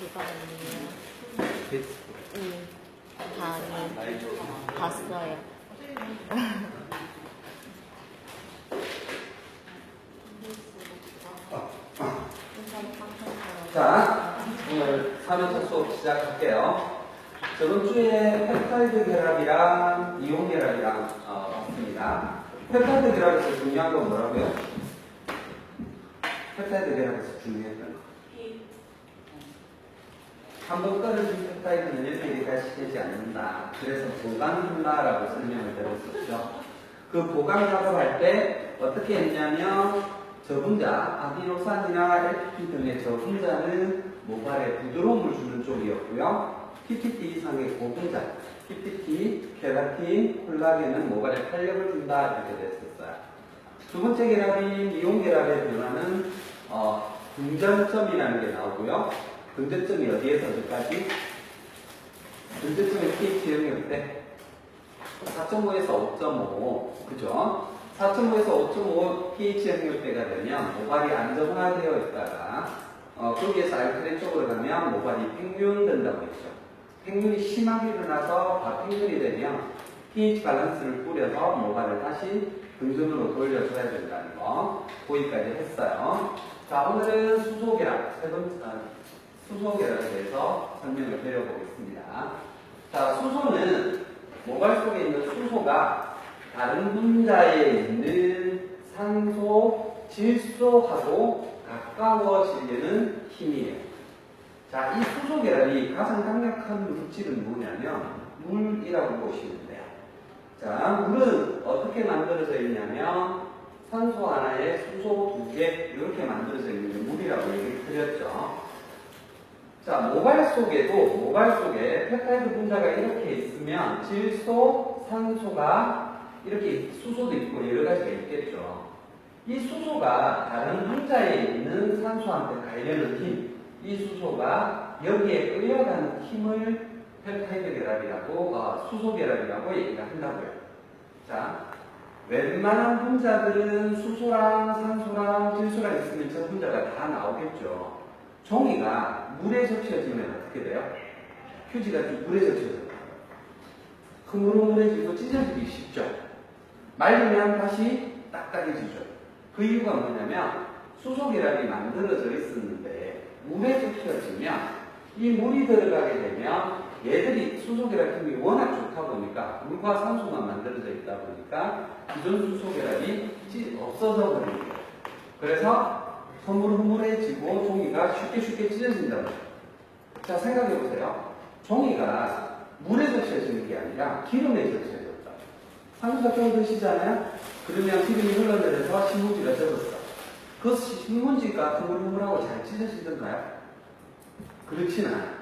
그거 아니에요? 응, 봤어요. 자, 오늘 3회차 수업 시작할게요. 저번 주에 펩타이드 결합이랑 이온 결합이랑 봤습니다. 펩타이드 결합에서 중요한 건 뭐라고요? 펩타이드 결합에서 중요했던 거. 한번 떨어진 펩타이드는 일일이가 시키지 않는다. 그래서 보강한다라고 설명을 드렸었죠. 그 보강 작업할 때 어떻게 했냐면 저분자, 아디노산이나 LPP 등의 저분자는 모발에 부드러움을 주는 쪽이었고요. PPT 이상의 고분자, PPT, 케라틴, 콜라겐은 모발에 탄력을 준다 이렇게 됐었어요. 두 번째 결합인 이온 결합의 변화는 등전점이라는 게 나오고요. 등전점이 어디에서 어디까지? 등전점의 pH 영역 때 4.5에서 5.5, 그죠? 4.5에서 5.5 pH 영역대가 되면 모발이 안정화되어 있다가 거기에서 알칼리 쪽으로 가면 모발이 팽윤된다고 했죠. 팽윤이 심하게 일어나서 과팽윤이 되면 pH 밸런스를 꾸려서 모발을 다시 등전으로 돌려줘야 된다는 거 거기까지 했어요. 자, 오늘은 수소결합, 세 번째 수소결합에 대해서 설명을 드려보겠습니다. 자, 수소는 모발 속에 있는 수소가 다른 분자에 있는 산소, 질소하고 가까워지려는 힘이에요. 자, 이 수소 결합이 가장 강력한 물질은 뭐냐면 물이라고 보시면 돼요. 자, 물은 어떻게 만들어져 있냐면 산소 하나에 수소 2개 이렇게 만들어져 있는 게 물이라고 얘기 드렸죠. 자, 모발 속에 펩타이드 분자가 이렇게 있으면 질소, 산소가 이렇게 수소도 있고 여러 가지가 있겠죠. 이 수소가 다른 분자에 있는 산소한테 가려는 힘, 이 수소가 여기에 끌려가는 힘을 펩타이드 결합이라고, 수소 결합이라고 얘기를 한다고요. 자, 웬만한 분자들은 수소랑 산소랑 질소랑 있으면 저 분자가 다 나오겠죠. 종이가 물에 적셔지면 어떻게 돼요? 휴지가 물에 적셔져요. 흐물흐물해지고 찢어지기 쉽죠. 말리면 다시 딱딱해지죠. 그 이유가 뭐냐면 수소결합이 만들어져 있었는데 물에 적셔지면 이 물이 들어가게 되면 얘들이 수소결합 힘이 워낙 좋다 보니까 물과 산소만 만들어져 있다 보니까 기존 수소결합이 없어져 버리는 거예요. 그래서 흐물흐물해지고 종이가 쉽게 찢어진다고. 자, 생각해보세요. 종이가 물에 적셔지는 게 아니라 기름에 적셔졌다. 산소작용을 드시잖아요? 그러면 기름이 흘러내려서 신문지가 젖었어. 그 신문지가 흐물흐물하고 잘 찢어지던가요? 그렇진 않아요.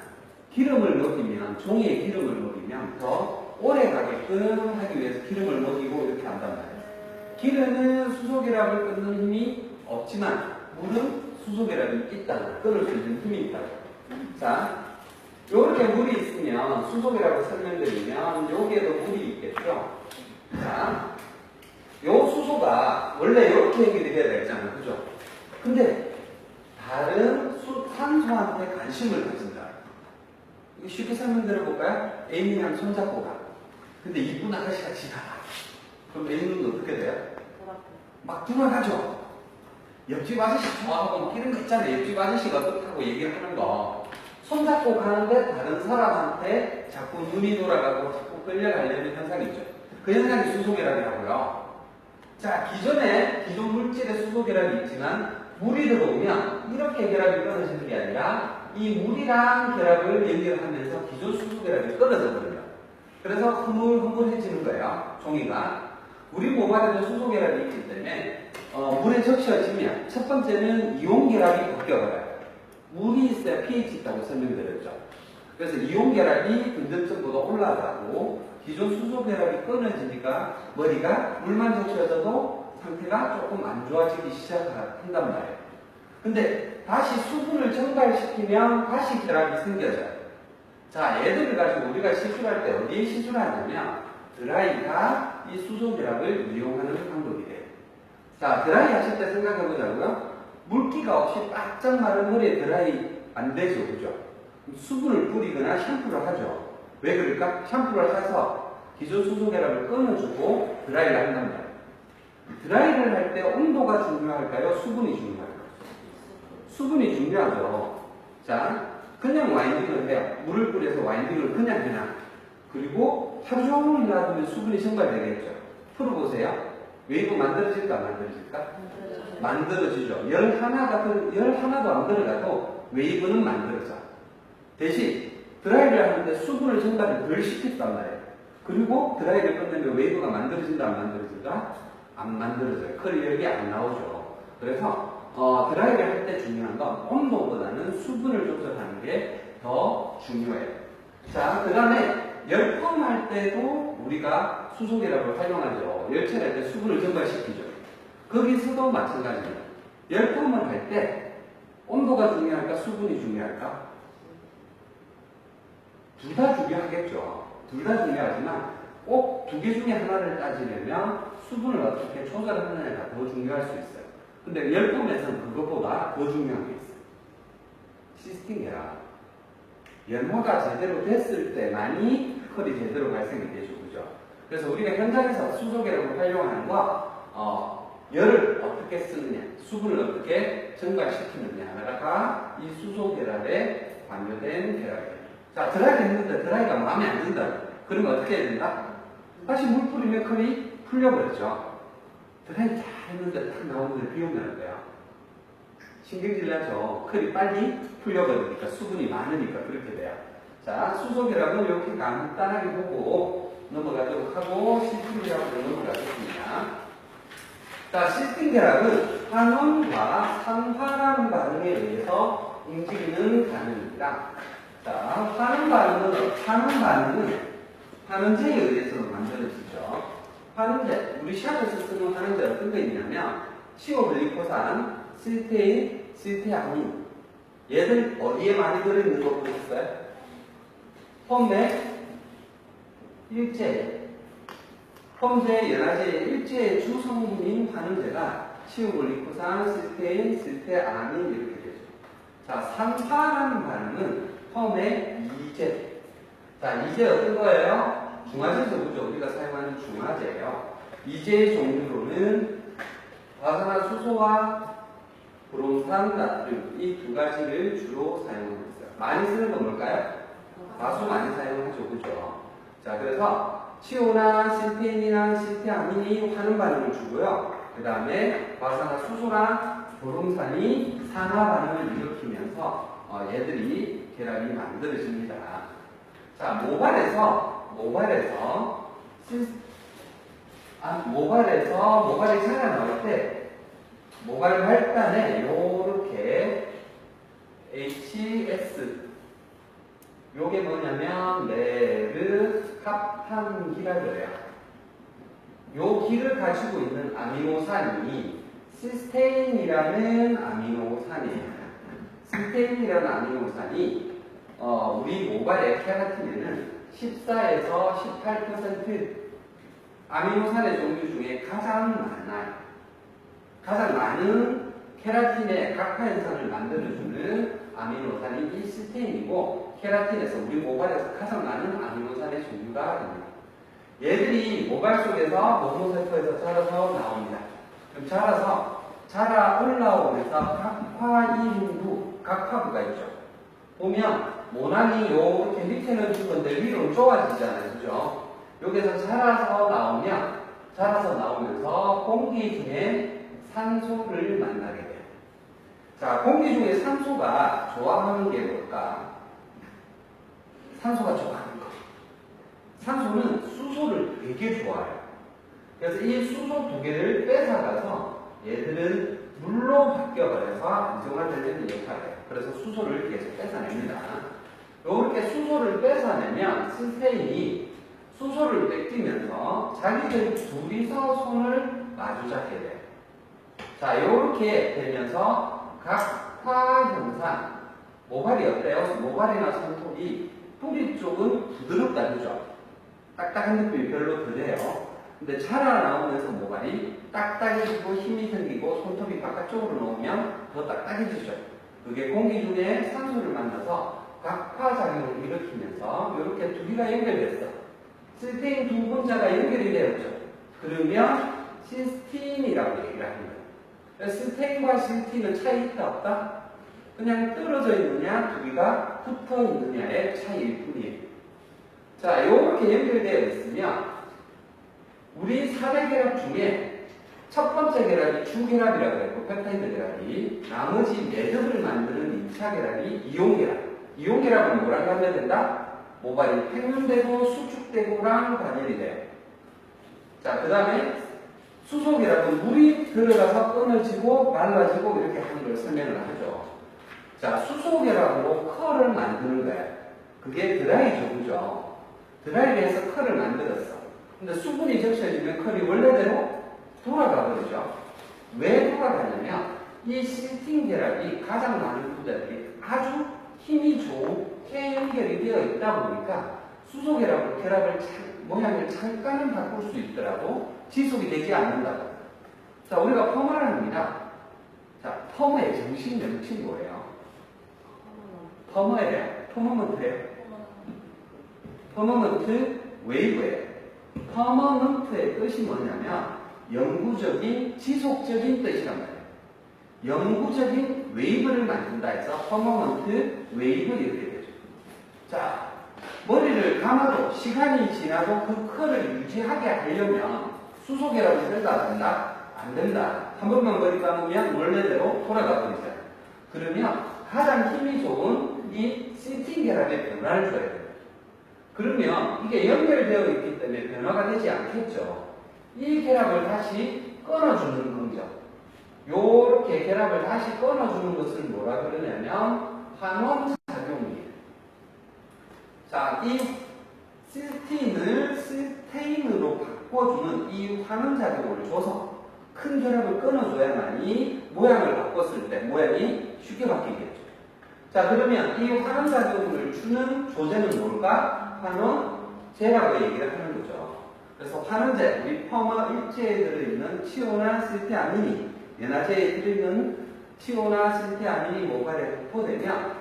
기름을 먹이면, 종이에 기름을 먹이면 더 오래 가게끔 하기 위해서 기름을 먹이고 이렇게 한단 말이에요. 기름은 수소결합을 끊는 힘이 없지만 물은 수소결합이 있다고, 끊을 수 있는 힘이 있다고. 자, 요렇게 물이 있으면 수소결합을 설명드리면 여기에도 물이 있겠죠. 자, 요 수소가 원래 이렇게 연결이 돼야 되잖아요. 그죠? 근데 다른 산소한테 관심을 가진다. 이거 쉽게 설명드려볼까요? 애인이랑 손잡고 가. 근데 이쁜 아가씨가 지나가. 그럼 애인은 어떻게 돼요? 막 돌아가죠. 옆집 아저씨 좋아하고 막 이런 거 있잖아요. 옆집 아저씨가 어떻다고 얘기를 하는 거. 손잡고 가는데 다른 사람한테 자꾸 눈이 돌아가고 자꾸 끌려가려는 현상이 있죠. 그 현상이 수소결합이라고요. 자, 기존 물질에 수소결합이 있지만 물이 들어오면 이렇게 결합이 끊어지는 게 아니라 이 물이랑 결합을 연결하면서 기존 수소결합이 끊어져 버려요. 그래서 흐물흐물해지는 거예요. 종이가. 우리 모발에도 수소결합이 있기 때문에 물에 적셔지면 첫 번째는 이온결합이 바뀌어버려요. 물이 있어야 pH 있다고 설명드렸죠. 그래서 이온결합이 등전점보다 올라가고 기존 수소결합이 끊어지니까 머리가 물만 적셔져도 상태가 조금 안 좋아지기 시작한단 말이에요. 근데 다시 수분을 증발시키면 다시 결합이 생겨져요. 자, 얘들을 가지고 우리가 시술할 때 어디에 시술하냐면 드라이가 이 수소결합을 이용하는 방법이래요. 자, 드라이 하실 때 생각해 보자고요. 물기가 없이 바짝 마른 머리에 드라이 안 되죠, 그죠? 수분을 뿌리거나 샴푸를 하죠. 왜 그럴까? 샴푸를 해서 기존 수소계량을 끊어주고 드라이를 한단 말이에요. 드라이를 할 때 온도가 중요할까요? 수분이 중요할까요? 수분이 중요하죠. 자, 그냥 와인딩을 해요. 물을 뿌려서 와인딩을 그냥 해놔. 그리고 하루 종일 놔두면 수분이 증발되겠죠. 풀어보세요. 웨이브 만들어질까 안 만들어질까? 만들어지죠. 열 하나도 안 들어가도 웨이브는 만들어져. 대신 드라이를 하는데 수분을 증발을 덜 시켰단 말이에요. 그리고 드라이를 끝내면 웨이브가 만들어진다 안 만들어진다? 안 만들어져요. 컬이 안 나오죠. 그래서 드라이를 할 때 중요한 건 온도보다는 수분을 조절하는 게 더 중요해요. 자, 그 다음에 열펌할 때도 우리가 수소계량을 활용하죠. 열체를 할 때 수분을 증발시키죠. 거기서도 마찬가지입니다. 열펌을 할 때 온도가 중요할까? 수분이 중요할까? 둘 다 중요하겠죠. 둘 다 중요하지만 꼭 두 개 중에 하나를 따지려면 수분을 어떻게 조절하느냐가 더 중요할 수 있어요. 근데 열펌에서는 그것보다 더 중요한 게 있어요. 시스템 계량. 연화가 제대로 됐을 때만이 컬이 제대로 발생이 되죠. 그죠? 그래서 우리가 현장에서 수소계량을 활용하는 거, 열을 어떻게 쓰느냐, 수분을 어떻게 증발시키느냐가 이 수소계량에 관여된 계량이에요. 자, 드라이를 했는데 드라이가 마음에 안 든다. 그러면 어떻게 해야 된다? 다시 물 뿌리면 컬이 풀려버렸죠. 드라이 잘 했는데 딱 나오는데 비 오면 안 돼요. 신경질 나죠. 컬이 빨리 풀려버리니까 수분이 많으니까 그렇게 돼요. 자, 수소계량은 이렇게 간단하게 보고 넘어가도록 하고 시스템계량으로 넘어가겠습니다. 자, 시스템계량은 환원과 산화라는 반응에 의해서 움직이는 반응입니다. 자, 환원 반응은 환원제에 의해서 만들어지죠. 환원제, 우리 시합에서 쓰는 환원제 어떤 거 있냐면 치오글리코산, 시스테인, 시스테아민. 얘들 어디에 많이 들어있는 거 보셨어요? 폼의 일제, 폼제 연화제의 일제의 주성분인 환원제가 치오글리코산, 시스테인, 시스테아민 이렇게 되죠. 자, 산화라는 반응은 폼의 이제. 자, 이제 어떤 거예요? 중화제죠, 그죠? 우리가 사용하는 중화제예요. 이제의 종류로는 과산화수소와 브롬산, 나트륨 이 두 가지를 주로 사용하고 있어요. 많이 쓰는 건 뭘까요? 과수 많이 사용하죠, 그죠? 자, 그래서 치오나 시스테인이나 시스테아민이 환원 반응을 주고요. 그 다음에 과산화수소랑 브롬산이 산화 반응을 일으키면서 얘들이 계량이 만들어집니다. 자, 모발이 자라나올 때 모발 발단에 요렇게 HS 요게 뭐냐면 메르캅탄기라고 해요. 요 기를 가지고 있는 아미노산이 시스테인이라는 아미노산이에요. 시스테인이라는 아미노산이 우리 모발의 케라틴에는 14에서 18% 아미노산의 종류 중에 가장 많아요. 가장 많은 케라틴의 각화 현상을 만들어주는 아미노산이 이 시스테인이고 케라틴에서 우리 모발에서 가장 많은 아미노산의 종류가 됩니다. 얘들이 모발 속에서 모노세포에서 자라서 나옵니다. 그럼 자라 올라오면서 각화부가 있죠. 보면 모낭이 이렇게 밑에는 죽은데 위로는 좁아지잖아요. 그죠? 여기서 자라서 나오면서 공기 중에 산소를 만나게 돼요. 자, 공기 중에 산소가 좋아하는 게 뭘까? 산소가 좋아하는 거. 산소는 수소를 되게 좋아해요. 그래서 이 수소 두 개를 뺏어가서 얘들은 물로 바뀌어버려서 안정화되는 역할을 해요. 그래서 수소를 계속 뺏어냅니다. 이렇게 수소를 뺏어내면 시스테인이 수소를 뺏기면서 자기들 둘이서 손을 마주잡게 돼요. 자, 이렇게 되면서 각화 현상. 모발이 어때요? 모발이나 손톱이 뿌리 쪽은 부드럽다, 그죠? 딱딱한 느낌이 별로 덜해요. 근데 자라나오면서 모발이 딱딱해지고 힘이 생기고 손톱이 바깥쪽으로 놓으면 더 딱딱해지죠. 그게 공기 중에 산소를 만나서 각화작용을 일으키면서 이렇게 두 개가 연결됐어. 시스테인 두 분자가 연결이 되었죠. 그러면 시스틴이라고 얘기를 하는 거예요. 시스테인과 시스틴은 차이 있다 없다? 그냥 떨어져 있느냐 두 개가 붙어 있느냐의 차이일 뿐이에요. 자, 이렇게 연결되어 있으면 우리 4대 결합 중에 첫 번째 결합이 주결합이라고 했고 펩타이드 결합이, 나머지 매듭을 만드는 2차 결합이 이온 결합. 이온 결합은 뭐라고 하면 된다? 모발이 팽문되고 수축되고랑 관련이 돼요. 자, 그 다음에 수소 결합은 물이 들어가서 끊어지고 말라지고 이렇게 하는 걸 설명을 하죠. 자, 수소 결합으로 컬을 만드는 거예요. 그게 드라이죠, 그죠? 드라이를 해서 컬을 만들었어. 근데 수분이 적셔지면 컬이 원래대로 돌아가 버리죠. 왜 돌아가냐면 이 시스틴 결합이 가장 많은 분자들이 아주 힘이 좋게 연결이 되어 있다 보니까 수소 결합으로 모양을 잠깐은 바꿀 수 있더라도 지속이 되지 않는다고. 자, 우리가 펌을 합니다. 자, 펌의 정식 명칭이 뭐예요? 펌어예요? 퍼머먼트예요? 퍼머먼트 웨이브예요. 퍼머먼트의 뜻이 뭐냐면 영구적인, 지속적인 뜻이란 말이에요. 영구적인 웨이브를 만든다 해서 퍼머먼트 웨이브 이렇게 되죠. 자, 머리를 감아도 시간이 지나도 그 컬을 유지하게 하려면 수소 결합이 된다 안 된다? 안 된다. 한 번만 머리 감으면 원래대로 돌아가 버리잖아요. 그러면 가장 힘이 좋은 이 시스틴 결합의 변화를 줘야 돼요. 그러면 이게 연결되어 있기 때문에 변화가 되지 않겠죠. 이 결합을 다시 끊어주는 공정. 요렇게 결합을 다시 끊어주는 것을 뭐라 그러냐면 환원작용이에요. 자, 이 시스틴을 시스테인으로 바꿔주는 이 환원작용을 줘서 큰 결합을 끊어줘야만이 모양을 바꿨을 때 모양이 쉽게 바뀌겠죠. 자, 그러면 이 환원작용을 주는 조제는 뭘까? 환원제라고 얘기를 하는 거죠. 그래서 환원제, 우리 펌어 일제에 들어있는 치오나 실티아민이, 연화제에 들어있는 치오나 실티아민이 모발에 도포되면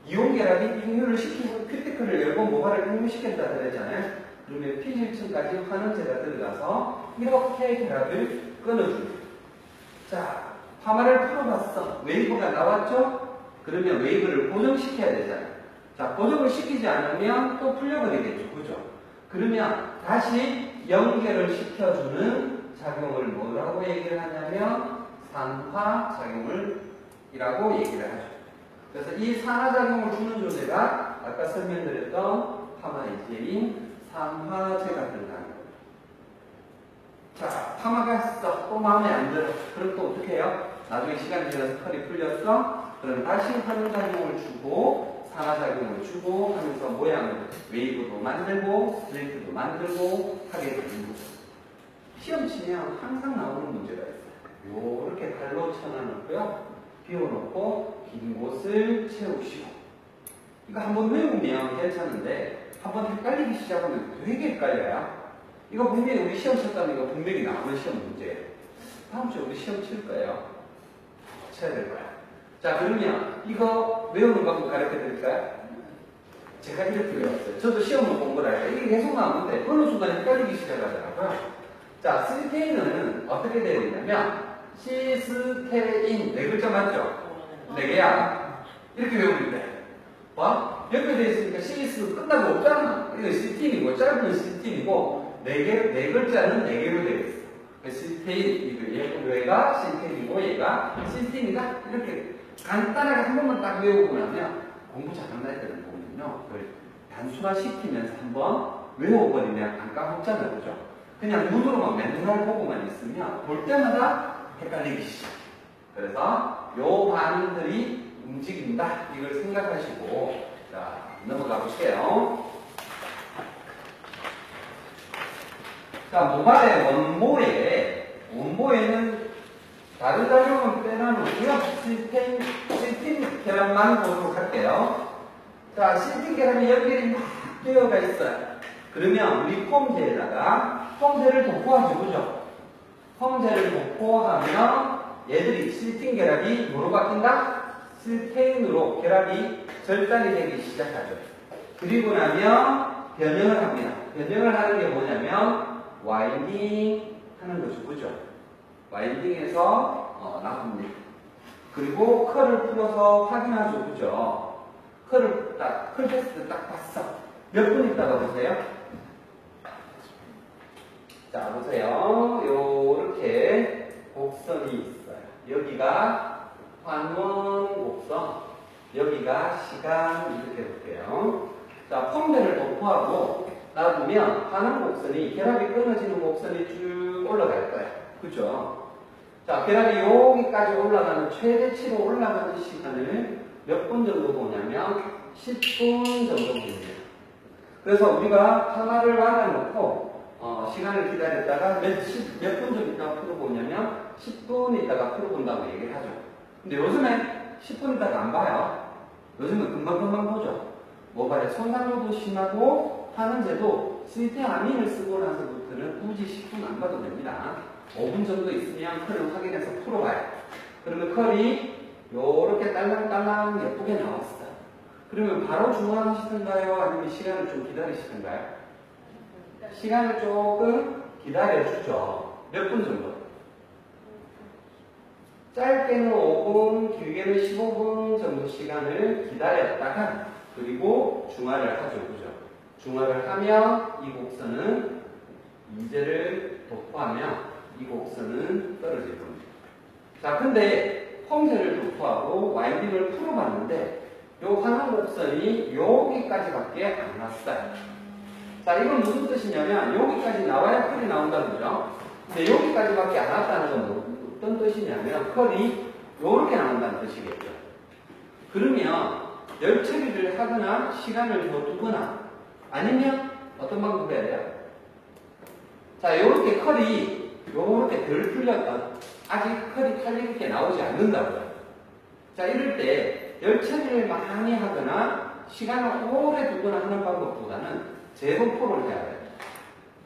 이온 결합이 팽유를 시키고 큐티클을 열고 모발을 팽유시킨다 그랬잖아요. 그러면 피질층까지 환원제가 들어가서 이렇게 결합을 끊어줍니다. 자, 파마를 풀어봤어. 웨이브가 나왔죠? 그러면 웨이브를 고정시켜야 되잖아요. 자, 고정을 시키지 않으면 또 풀려버리겠죠. 그죠? 그러면 다시 연결을 시켜주는 작용을 뭐라고 얘기를 하냐면 산화작용이라고 얘기를 하죠. 그래서 이 산화작용을 주는 조제가 아까 설명드렸던 파마이제인 산화제가 들어가는 거예요. 자, 파마가 했어. 또 마음에 안 들어. 그럼 또 어떻게 해요? 나중에 시간이 지나서 컬이 풀렸어? 그럼 다시 환원작용을 주고 산화작용을 주고 하면서 모양을 웨이브도 만들고 스트레이트도 만들고 하게 되는 거죠. 시험 치면 항상 나오는 문제가 있어요. 요렇게 갈로 쳐놔놓고요. 비워놓고 긴 곳을 채우시고. 이거 한번 외우면 괜찮은데 한번 헷갈리기 시작하면 되게 헷갈려요. 이거 분명히 우리 시험 쳤다면 이거 분명히 나오는 시험 문제예요. 다음 주에 우리 시험 칠 거예요. 쳐야 될 거야. 자, 그러면 이거 외우는 방법 가르쳐 드릴까요? 제가 이렇게 외웠어요. 저도 시험을 본 거라 이게 계속 나오는데 어느 순간 헷갈리기 시작하더라고요. 자, 시스테인은 어떻게 되어 있냐면 시스테인, 네 글자 맞죠? 네 개야. 이렇게 외우면 돼. 봐? 연결되어 있으니까 시스 끝나고 없잖아. 이거 시스테인이고 짧은 시스테인이고 네 글자는 네 개로 되어 있어. 시스테인, 얘가 시스테인이고 얘가 시스테인이다. 이렇게 간단하게 한 번만 딱 외우고 나면 공부 잘하는 애들은 보면요. 그걸 단순화시키면서 한번 외워버리면 안 까먹잖아요. 그죠? 그냥 눈으로만 맨날 보고만 있으면 볼 때마다 헷갈리기 시작. 그래서 요 반응들이 움직인다. 이걸 생각하시고 자, 넘어가 볼게요. 자, 모발의 원모에는 다른 작용은 빼놔놓고요. 시스틴 결합만 보도록 할게요. 자, 시스틴 결합이 연결이 막 되어가 있어요. 그러면 우리 폼제에다가 폼제를 도포하죠. 그죠? 폼제를 도포하면 얘들이 시스틴 결합이 뭐로 바뀐다? 실테인으로 결합이 절단이 되기 시작하죠. 그리고 나면 변형을 합니다. 변형을 하는 게 뭐냐면 와인딩 하는 거죠. 그죠? 와인딩에서 나옵니다. 그리고 컬을 풀어서 확인하죠. 그죠? 컬 테스트 딱 봤어. 몇 분 있다가 보세요. 자, 보세요. 요렇게 곡선이 있어요. 여기가 환원 곡선, 여기가 시간 이렇게 볼게요. 자, 펌대를 도포하고 놔두면 환원 곡선이 결합이 끊어지는 곡선이 쭉 올라갈 거예요. 그죠? 자, 결합이 여기까지 올라가는 최대치로 올라가는 시간을 몇 분 정도 보냐면 10분 정도 봅니다. 그래서 우리가 파마를 말아놓고 시간을 기다렸다가 몇 분 좀 있다가 풀어보냐면 10분 있다가 풀어본다고 얘기를 하죠. 근데 요즘에 10분 있다가 안 봐요. 요즘은 금방금방 보죠. 모발에 손상도 심하고 하는데도 실테아민을 쓰고 나서부터는 굳이 10분 안 봐도 됩니다. 5분 정도 있으면 컬을 확인해서 풀어봐요. 그러면 컬이 요렇게 딸랑딸랑 예쁘게 나왔어요. 그러면 바로 중화하시던가요? 아니면 시간을 좀 기다리시던가요? 시간을 조금 기다려주죠. 몇 분 정도? 짧게는 5분, 길게는 15분 정도 시간을 기다렸다가 그리고 중화를 하죠. 그죠? 중화를 하면 이 곡선은 이제를 도포하면 이 곡선은 떨어질 겁니다. 자, 근데 펌제를 도포하고 와인딩을 풀어봤는데 요 환원 곡선이 여기까지밖에 안 왔어요. 자, 이건 무슨 뜻이냐면 여기까지 나와야 컬이 나온다는 거죠. 근데 여기까지밖에 안 왔다는 건 어떤 뜻이냐면 컬이 이렇게 나온다는 뜻이겠죠. 그러면 열 처리를 하거나 시간을 더 두거나 아니면 어떤 방법을 해야 돼요? 자, 이렇게 컬이 이렇게 덜 풀렸다. 아직 컬이 탈리게 나오지 않는다고요. 자, 이럴 때 열 처리를 많이 하거나 시간을 오래 두거나 하는 방법보다는 제도포를 해야 돼요.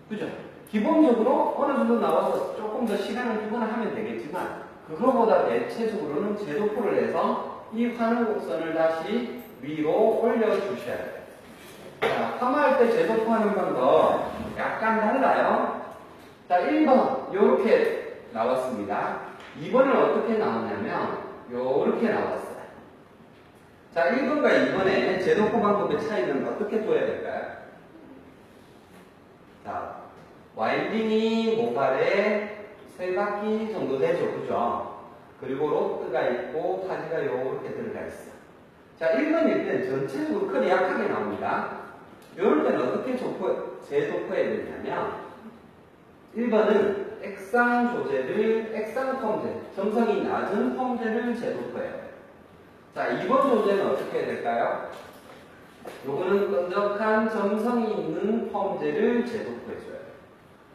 그죠? 기본적으로 어느 정도 나와서 조금 더 시간을 두거나 하면 되겠지만 그거보다 대체적으로는 제도포를 해서 이 환원 곡선을 다시 위로 올려주셔야 돼요. 자, 파마할 때 제도포하는 방법 약간 달라요. 자, 1번 이렇게 나왔습니다. 2번은 어떻게 나오냐면 이렇게 나왔어요. 자, 1번과 2번의 제도포 방법의 차이는 어떻게 둬야 될까요? 자, 와인딩이 모발에 3바퀴 정도 되죠. 그죠? 그리고 로트가 있고 타지가 이렇게 들어가 있어. 자, 1번일 때는 전체적으로 컬이 약하게 나옵니다. 이럴 때는 어떻게 재도포해야 되냐면 1번은 액상 조제를, 액상 펌제, 점성이 낮은 펌제를 재도포해야 돼요. 자, 2번 조제는 어떻게 해야 될까요? 요거는 끈적한 점성이 있는 펌제를 재도포해줘야 돼요.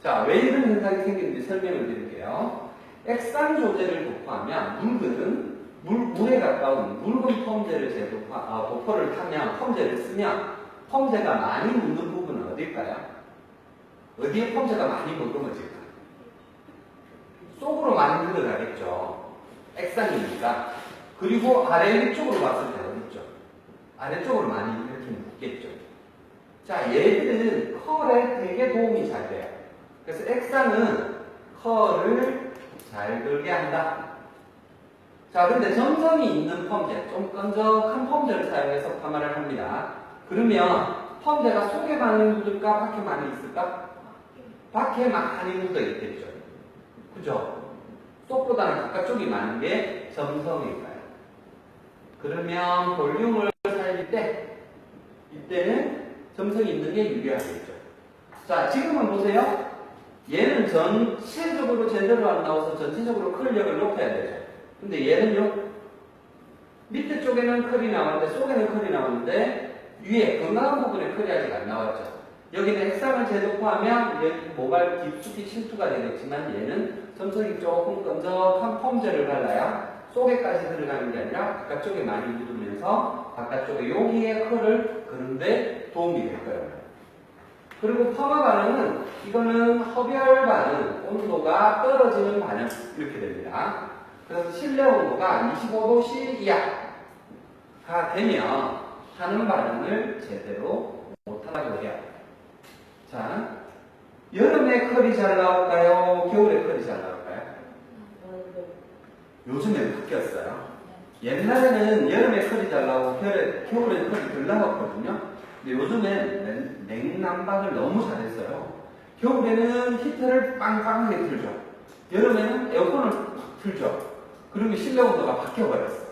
자, 왜 이런 현상이 생기는지 설명을 드릴게요. 액상 조제를 도포하면 물에 가까운 묽은 펌제를 도포를 하면, 펌제를 쓰면 펌제가 많이 묻는 부분은 어딜까요? 어디에 펌제가 많이 머금어질까? 속으로 많이 들어가겠죠. 액상이니까. 그리고 아래 위쪽으로 봤을 때 어딨죠? 아래쪽으로 많이 이렇게 묻겠죠. 자, 얘들은 컬에 되게 도움이 잘 돼요. 그래서 액상은 컬을 잘 들게 한다. 자, 근데 점성이 있는 펌제, 좀 끈적한 펌제를 사용해서 파마를 합니다. 그러면 펌제가 속에 많이 묻을까? 밖에 많이 있을까? 밖에 많이 묻어 있겠죠. 그죠? 속보다는 바깥쪽이 많은 게 점성일까요? 그러면 볼륨을 살릴 때 이때는 점성이 있는 게 유리하겠죠. 자, 지금은 보세요. 얘는 전체적으로 제대로 안 나와서 전체적으로 컬력을 높여야 되죠. 근데 얘는요, 밑에 쪽에는 컬이 나왔는데 속에는 컬이 나왔는데 위에 건강한 부분에 컬이 아직 안 나왔죠. 여기는 액상을 재도포하면 여기 모발 깊숙이 침투가 되겠지만 얘는 점성이 조금 끈적한 펌제를 발라야 속에까지 들어가는 게 아니라 바깥쪽에 많이 묻으면서 바깥쪽에 여기에 컬을 그는데 도움이 될 거예요. 그리고 파마 반응은 이거는 허별 반응, 온도가 떨어지는 반응 이렇게 됩니다. 그래서 실내 온도가 25도씨 이하, 되면 하는 반응을 제대로 못하다고 해요. 자, 여름에 컬이 잘 나올까요? 겨울에 컬이 잘 나올까요? 요즘엔 바뀌었어요. 옛날에는 여름에 컬이 잘 나오고 겨울에 컬이 덜 나왔거든요. 근데 요즘엔 냉난방을 너무 잘했어요. 겨울에는 히터를 빵빵하게 틀죠. 여름에는 에어컨을 확 틀죠. 그러면 실내 온도가 바뀌어버렸어.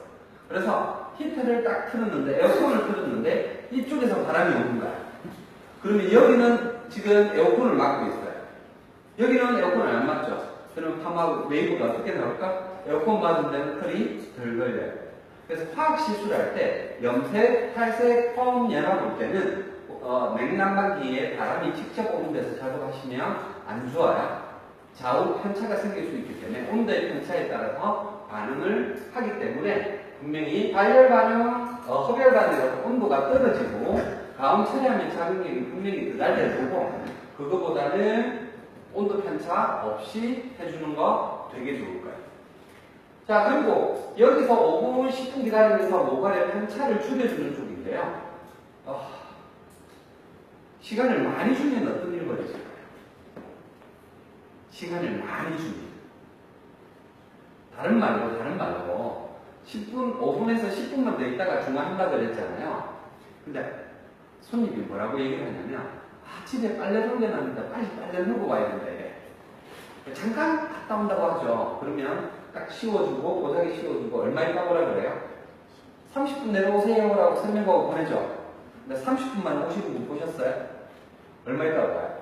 그래서 히터를 딱 틀었는데, 에어컨을 틀었는데 이쪽에서 바람이 오는 거야. 그러면 여기는 지금 에어컨을 막고 있어요. 여기는 에어컨을 안 막죠. 그럼 파마 웨이브가 어떻게 나올까? 에어컨 맞은 데는 컬이 덜 걸려요. 그래서 화학 시술을 할 때 염색, 탈색, 펌 연화 볼 때는 냉난방기에 바람이 직접 오는 데서 작업하시면 안 좋아요. 좌우 편차가 생길 수 있기 때문에 온도의 편차에 따라서 반응을 하기 때문에 분명히 발열 반응, 흡열 반응에서 온도가 떨어지고 가온 처리하면 작용력이 분명히 더 달라지고 그거보다는 온도 편차 없이 해주는 거 되게 좋을 거예요. 자, 그리고 여기서 5분, 10분 기다리면서 모발의 편차를 줄여주는 쪽인데요. 시간을 많이 주면 어떤 일이 벌어질까요? 시간을 많이 주면. 다른 말로 10분, 5분에서 10분만 더 있다가 중화한다고 그랬잖아요. 근데 손님이 뭐라고 얘기를 하냐면 집에 빨래 돌려놨는데 빨리 빨래 넣고 와야 된대. 잠깐 갔다 온다고 하죠. 그러면 딱 씌워주고 보자기 씌워주고 얼마 있다고 오라 그래요? 30분 내려오세요 라고 설명하고 보내죠. 근데 30분만 오시는 분 보셨어요? 얼마 있다고 봐요?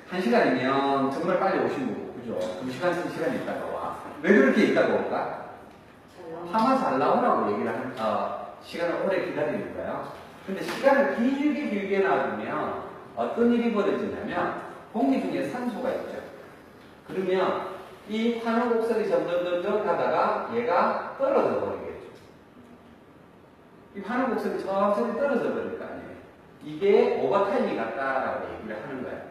1시간이면 정말 빨리 오시는 거고, 그죠? 2시간, 3시간 있다가 와. 왜 그렇게 있다고 올까? 파마 잘 나오라고 얘기를 시간을 오래 기다리는 거예요. 근데 시간을 길게 놔두면 어떤 일이 벌어지냐면 공기 중에 산소가 있죠. 그러면 이 환원 곡선이 점점 가다가 얘가 떨어져 버리겠죠. 이 환원 곡선이 천천히 떨어져 버릴 거 아니에요. 이게 오버타임이 같다라고 얘기를 하는 거예요.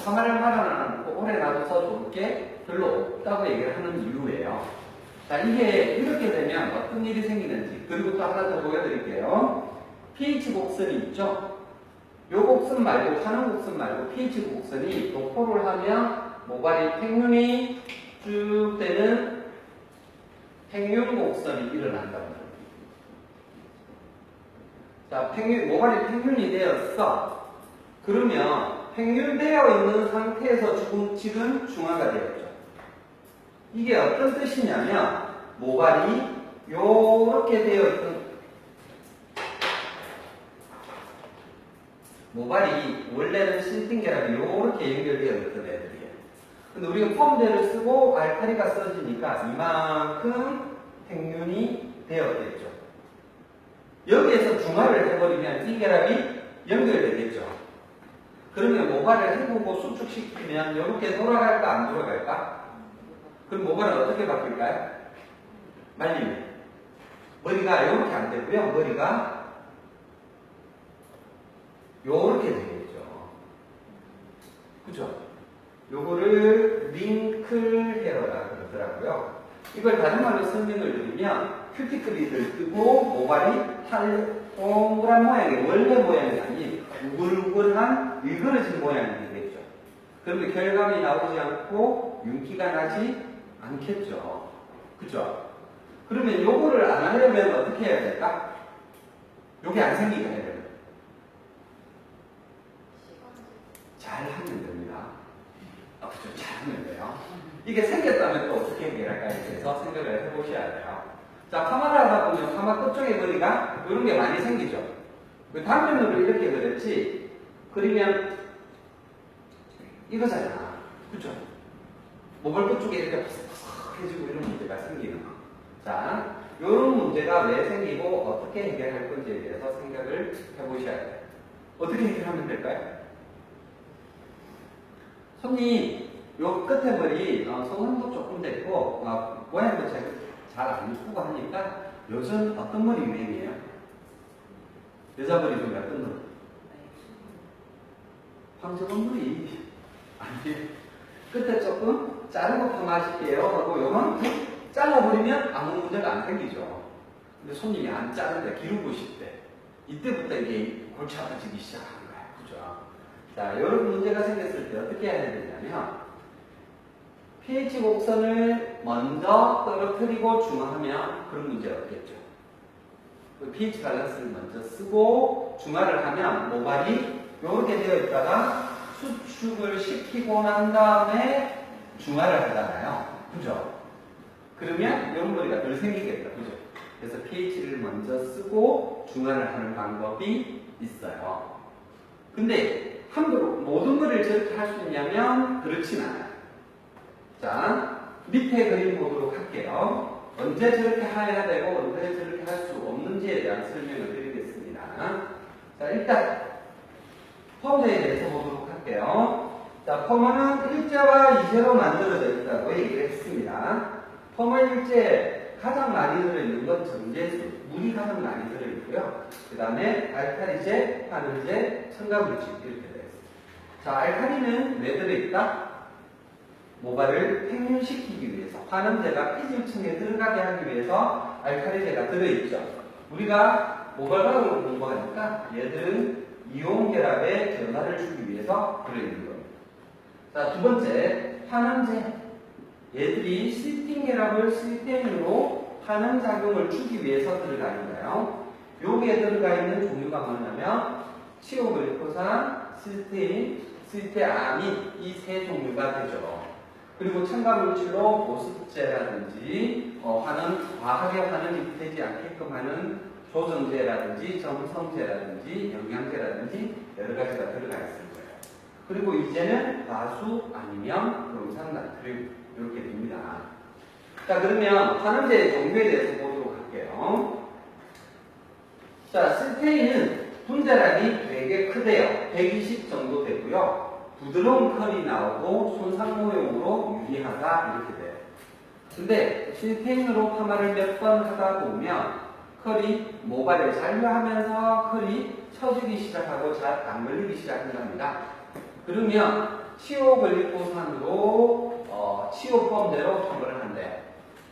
파마를 말아놓고 오래 놔둬서 좋을 게 별로 없다고 얘기를 하는 이유예요. 자, 이게 이렇게 되면 어떤 일이 생기는지, 그리고 또 하나 더 보여드릴게요. pH 곡선이 있죠? 요 곡선 말고, 환원 곡선 말고 pH 곡선이 도포를 하면 모발이 평균이 쭉 되는 평균 곡선이 일어난다고 합니다. 자, 모발이 평균이 되었어. 그러면 평균되어 있는 상태에서 지금 중화가 되었죠. 이게 어떤 뜻이냐면 모발이 요렇게 되어 있던 모발이 원래는 신팅계라고 요렇게 연결되어 있던 애들이에요. 근데 우리가 펌대를 쓰고 알칼리가 써지니까 이만큼 평균이 되었겠죠. 여기에서 중화를 해버리면 이 결합이 연결되겠죠. 그러면 모발을 해보고 수축시키면 이렇게 돌아갈까 안 돌아갈까? 그럼 모발은 어떻게 바뀔까요? 말리면 머리가 이렇게 안 되고요. 머리가 이렇게 되겠죠. 그죠? 요거를 링클 헤어라 그러더라고요. 이걸 다른 말로 설명을 드리면 큐티클이 들뜨고 모발이 동그란 모양이 원래 모양이 아닌 우글우글한 일그러진 모양이 되겠죠. 그런데 결감이 나오지 않고 윤기가 나지 않겠죠. 그죠? 그러면 요거를 안 하려면 어떻게 해야 될까? 요게 안 생기게 하려면 잘 하면 됩니다. 그죠? 잘 하면 돼요. 이게 생겼다면 또 어떻게 해결할까에 대해서 생각을 해보셔야 돼요. 자, 파마를 하다 보면 파마 끝쪽에 머리가 이런 게 많이 생기죠. 단면으로 이렇게 그렸지, 그리면 이거잖아. 그죠? 모발 끝쪽에 이렇게 퍼석해지고 이런 문제가 생기는 거. 자, 이런 문제가 왜 생기고 어떻게 해결할 건지에 대해서 생각을 해보셔야 돼요. 어떻게 해결하면 될까요? 손님, 요 끝에 머리 성형도 조금 됐고 모양도 잘 안 이쁘고 하니까 요즘 어떤 머리 유행이에요? 여자 머리 중에 어떤 머리? 황정원 머리. 아니, 끝에 조금 자르고 파마하실게요 하고 요만큼 잘라버리면 아무 문제가 안 생기죠. 근데 손님이 안 자는데 기르고 싶대. 이때부터 이게 골치 아파지기 시작한 거야. 그죠? 자, 이런 문제가 생겼을 때 어떻게 해야 되냐면, pH 곡선을 먼저 떨어뜨리고 중화하면 그런 문제가 없겠죠. pH 밸런스를 먼저 쓰고 중화를 하면 모발이 이렇게 되어 있다가 수축을 시키고 난 다음에 중화를 하잖아요. 그죠? 그러면 이런 머리가 덜 생기겠다. 그죠? 그래서 pH를 먼저 쓰고 중화를 하는 방법이 있어요. 근데 함부로 모든 머리를 저렇게 할 수 있냐면 그렇진 않아요. 자, 밑에 그림 보도록 할게요. 언제 저렇게 해야 되고 언제 저렇게 할 수 없는지에 대한 설명을 드리겠습니다. 자, 일단 펌에 대해서 보도록 할게요. 자, 펌은 일제와 이제로 만들어져 있다고 얘기를 했습니다. 펌의 일제에 가장 많이 들어있는 건 정제수, 물이 가장 많이 들어있고요. 그 다음에 알칼리제, 환원제, 첨가물질 이렇게 되어 있습니다. 자, 알칼리는 왜 들어있다? 모발을 팽윤시키기 위해서, 환원제가 피질층에 들어가게 하기 위해서 알칼리제가 들어있죠. 우리가 모발과학을 공부하니까 얘들은 이온 결합의 변화를 주기 위해서 들어있는 겁니다. 자, 두 번째, 환원제. 얘들이 시스틴 결합을 시스틴으로 하는 작용을 주기 위해서 들어가는 거예요. 여기에 들어가 있는 종류가 뭐냐면 치오글리코산, 시스테아민 이 세 종류가 되죠. 그리고 첨가물질로 보습제라든지 과하게 환원이 되지 않게끔 하는 조정제라든지 점성제라든지 영양제라든지 여러 가지가 들어가 있을 거예요. 그리고 이제는 가수 아니면 그rom산나트륨 이렇게 됩니다. 자, 그러면 환원제의 종류에 대해서 보도록 할게요. 자, 실테인은 분자량이 되게 크대요. 120 정도 되고요. 부드러운 컬이 나오고 손상 모형으로 유리하다 이렇게 돼요. 근데 실테인으로 파마를 몇 번 하다 보면 컬이 모발을 잔류하면서 컬이 처지기 시작하고 잘 안 걸리기 시작한답니다. 그러면 치오글리코산으로 치오펌제로 펌을 한대요.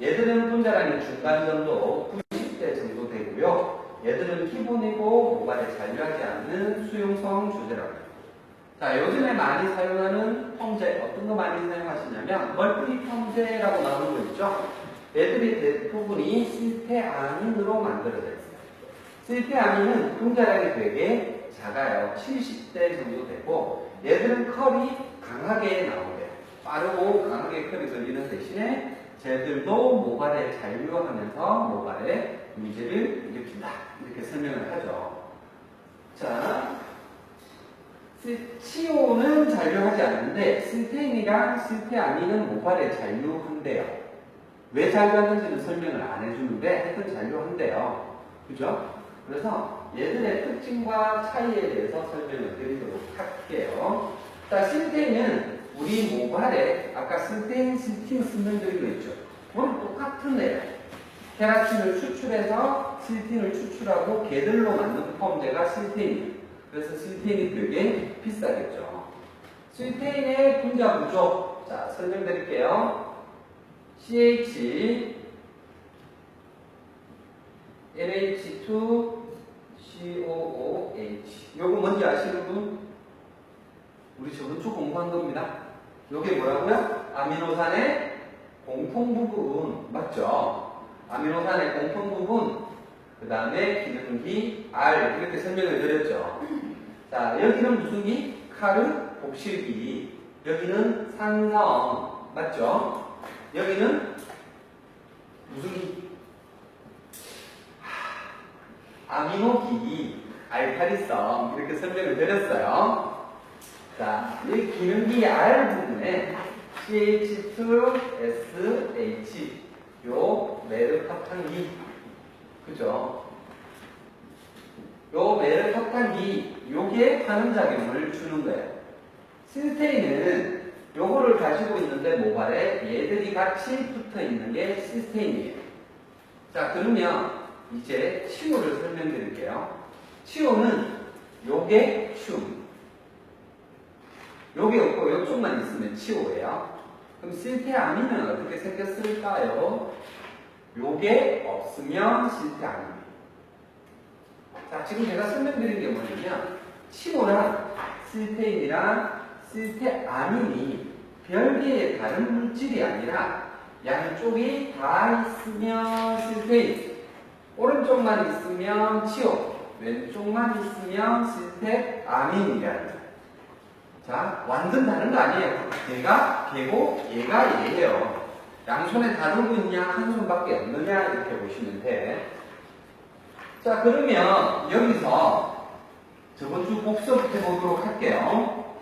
얘들은 분자량이 중간 정도 90대 정도 되고요. 얘들은 기본이고 모발에 잔류하지 않는 수용성 주제라고 해요. 자, 요즘에 많이 사용하는 펌제 어떤 거 많이 사용하시냐면 멀티 펌제라고 나오는 거 있죠. 얘들이 대부분이 실테아민으로 만들어져 있어요. 실테아민은 분자량이 되게 작아요. 70대 정도 되고 얘들은 컬이 강하게 나오대요. 빠르고 강하게 컬이 걸리는 대신에 쟤들도 모발에 잔류하면서 모발에 문제를 일으킨다. 이렇게 설명을 하죠. 자, 치오는 잔류하지 않는데 실테인이랑 실테아민은 모발에 잔류한대요. 왜 잔류하는지는 설명을 안 해주는데 하여튼 잔류한대요. 그죠? 그래서 얘들의 특징과 차이에 대해서 설명을 드리도록 할게요. 자, 실테인은 우리 모발에 아까 실테인, 실틴 설명드리고 있죠. 그건 똑같은 애예요. 케라틴을 추출해서 실틴을 추출하고 걔들로 만든 펌제가 실테인이에요. 그래서 실테인이 되게 비싸겠죠. 실테인의 분자 구조, 자, 설명드릴게요. CH, NH2, COOH. 요거 뭔지 아시는 분? 우리 저번 주 공부한 겁니다. 요게 뭐라고요? 아미노산의 공통 부분, 맞죠? 아미노산의 공통 부분, 그 다음에 기능기 R 이렇게 설명을 드렸죠. 자, 여기는 무슨 기? 카르 복실기. 여기는 산성, 맞죠? 여기는 무슨 기? 아미노기, 알칼리성 이렇게 설명을 드렸어요. 자, 이 기능기 R 부분에 CH2SH 요 메르카탄기, 그죠? 요 메르카탄기 요게 하는 작용을 주는 거예요. 시스테인은 요거를 가지고 있는데 모발에 얘들이 같이 붙어 있는 게 시스테인이에요. 자, 그러면 이제 치오를 설명드릴게요. 치오는 요게 춤, 요게 없고 요쪽만 있으면 치오예요. 그럼 실테아민은 어떻게 생겼을까요? 요게 없으면 실태암입니다. 자, 지금 제가 설명드린 게 뭐냐면 치고랑 실테인이랑 실태암인이 별개의 다른 물질이 아니라 양쪽이 다 있으면 실테인, 오른쪽만 있으면 치오, 왼쪽만 있으면 실태암인이라는 거예요. 자, 완전 다른 거 아니에요. 얘가 걔고 얘가 얘예요. 양손에 다 들고 있냐, 한 손밖에 없느냐 이렇게 보시면 돼. 자, 그러면 여기서 저번 주 복습해 보도록 할게요.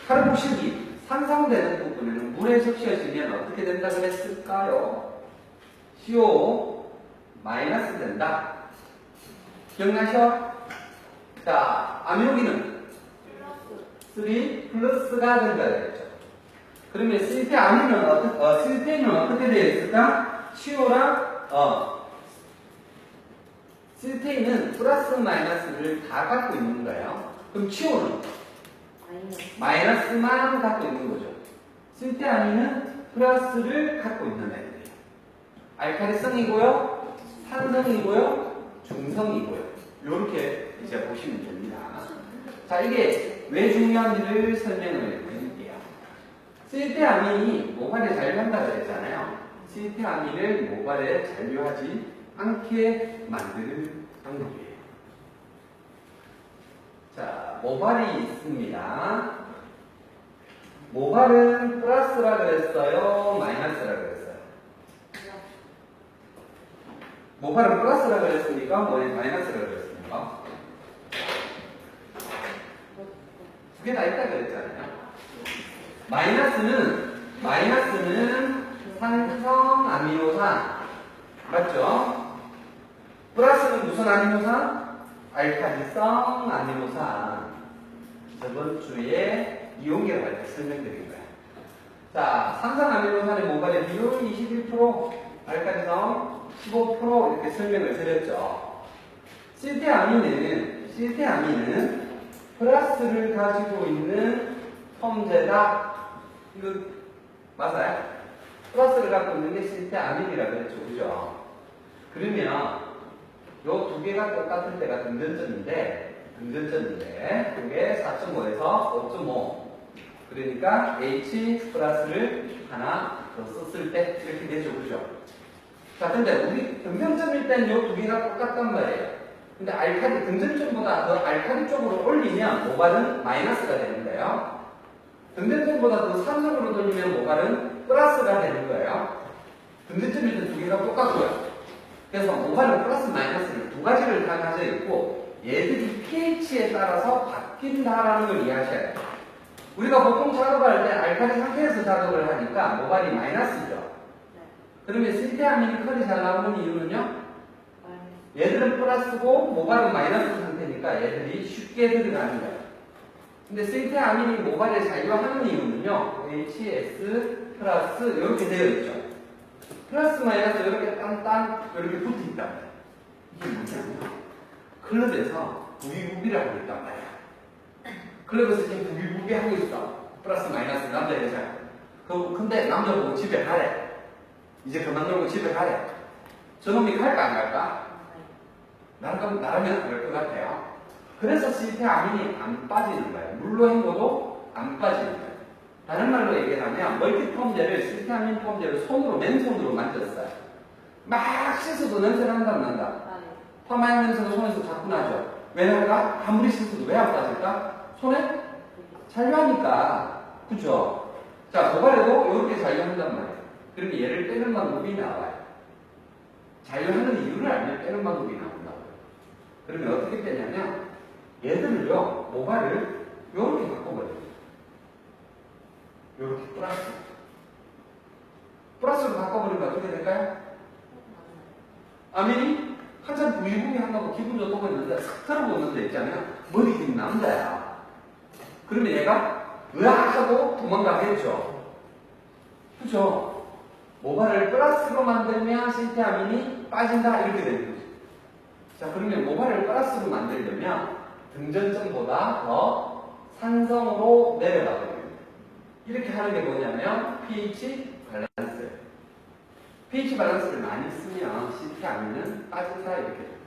카르본 실기 산성되는 부분에는 물에 적셔지면 어떻게 된다 그랬을까요? CO 마이너스 된다. 기억나셔? 자, 아미노기는 3 플러스가 된다 그랬죠. 그러면 실태암인은 실태인은 어떻게 되어 있을까? CO랑 실테인은 플러스 마이너스를 다 갖고 있는 거예요. 그럼 치오는 마이너스만 갖고 있는 거죠. 실테암인은 플러스를 갖고 있는 애들이에요. 알칼리성이고요, 산성이고요, 중성이고요. 이렇게 이제 보시면 됩니다. 자, 이게 왜 중요한지를 설명을 드릴게요. 실테암인이 모발에 잔류한다고 그랬잖아요. 실테암인을 모발에 잔류하지 않게 만드는 방법이에요. 자, 모발이 있습니다. 모발은 플러스라 그랬어요? 마이너스라 그랬어요? 모발은 플러스라 그랬습니까? 마이너스라 그랬습니까? 두 개 다 있다 그랬잖아요. 마이너스는 산성 아미노산 맞죠? 플러스는 무슨 아미노산? 알칼리성 아미노산. 저번 주에 이온계로 할 때 설명드린 거예요. 자, 산성 아미노산의 모발의 비율 21%, 알칼리성 15% 이렇게 설명을 드렸죠. 실태아민은 플러스를 가지고 있는 첨제다. 이거 맞아요? 플러스를 갖고 있는 게 실태아민이라고 그랬죠. 그죠? 그러면 요 두 개가 똑같은 데가 등전점인데 그게 4.5에서 5.5 그러니까 H 플러스를 하나 더 썼을 때 이렇게 되죠. 그죠? 자, 근데 우리 등전점일 땐 요 두 개가 똑같단 말이에요. 근데 알칼리 등전점보다 더 알칼리 쪽으로 올리면 모발은 마이너스가 되는 거예요. 등전점보다 더 산성으로 돌리면 모발은 플러스가 되는 거예요. 등전점일 땐 두 개가 똑같고요. 그래서 모발은 플러스 마이너스를 두 가지를 다 가져 있고 얘들이 pH에 따라서 바뀐다라는 걸 이해하셔야 돼요. 우리가 보통 작업할 때 알칼리 상태에서 작업을 하니까 모발이 마이너스죠. 그러면 실태아민이 컬이 잘 나오는 이유는요? 얘들은 플러스고 모발은 마이너스 상태니까 얘들이 쉽게 들어가는 거예요. 근데 실태아민이 모발에 잔류하는 이유는요? HS 플러스 이렇게 되어 있죠. 플러스 마이너스 이렇게 딴딴 이렇게 붙어 있단 말이에요. 이게 뭐냐면 클럽에서 부비부비를 하고 있단 말이야. 클럽에서 지금 부비부비 하고 있어. 플러스 마이너스 남자 여자. 근데 남자 보고 집에 가래. 이제 그만 놀고 집에 가래. 저놈이 갈까 안 갈까? 나라면 그럴 것 같아요. 그래서 실태아민이 안 빠지는 거예요. 물로 헹궈도 안 빠지는 거예요. 다른 말로 얘기하면 멀티폼제를 실태아민 폼제를 맨손으로 만졌어요. 막 씻어도 냄새가 난다 안 난다? 파마약 냄새도 손에서 자꾸 나죠. 왜 날까? 아무리 씻어도 왜 안 빠질까? 손에 잔류하니까. 그쵸? 자, 모발에도 이렇게 잔류한단 말이에요. 그러면 얘를 빼는 방법이 나와요. 잔류하는 이유를 알면 빼는 방법이 나온다고요. 그러면 어떻게 빼냐면 얘들을요, 모발을 이렇게 바꿔버려요. 이렇게 플러스로 바꿔버리면 어떻게 될까요? 아민이 한참 부위부위 한다고 기분 좋다고 했는데 싹 털어보는 데 있잖아요. 머리 긴 남자야. 그러면 얘가 으악 하고 도망가겠죠. 그죠? 모발을 플러스로 만들면 실태아민이 빠진다 이렇게 되는 거죠. 자, 그러면 모발을 플러스로 만들려면 등전점보다 더 산성으로 내려가거든요. 이렇게 하는 게 뭐냐면 pH 밸런스. pH 밸런스를 많이 쓰면 CT아민은 빠진다 이렇게 돼요.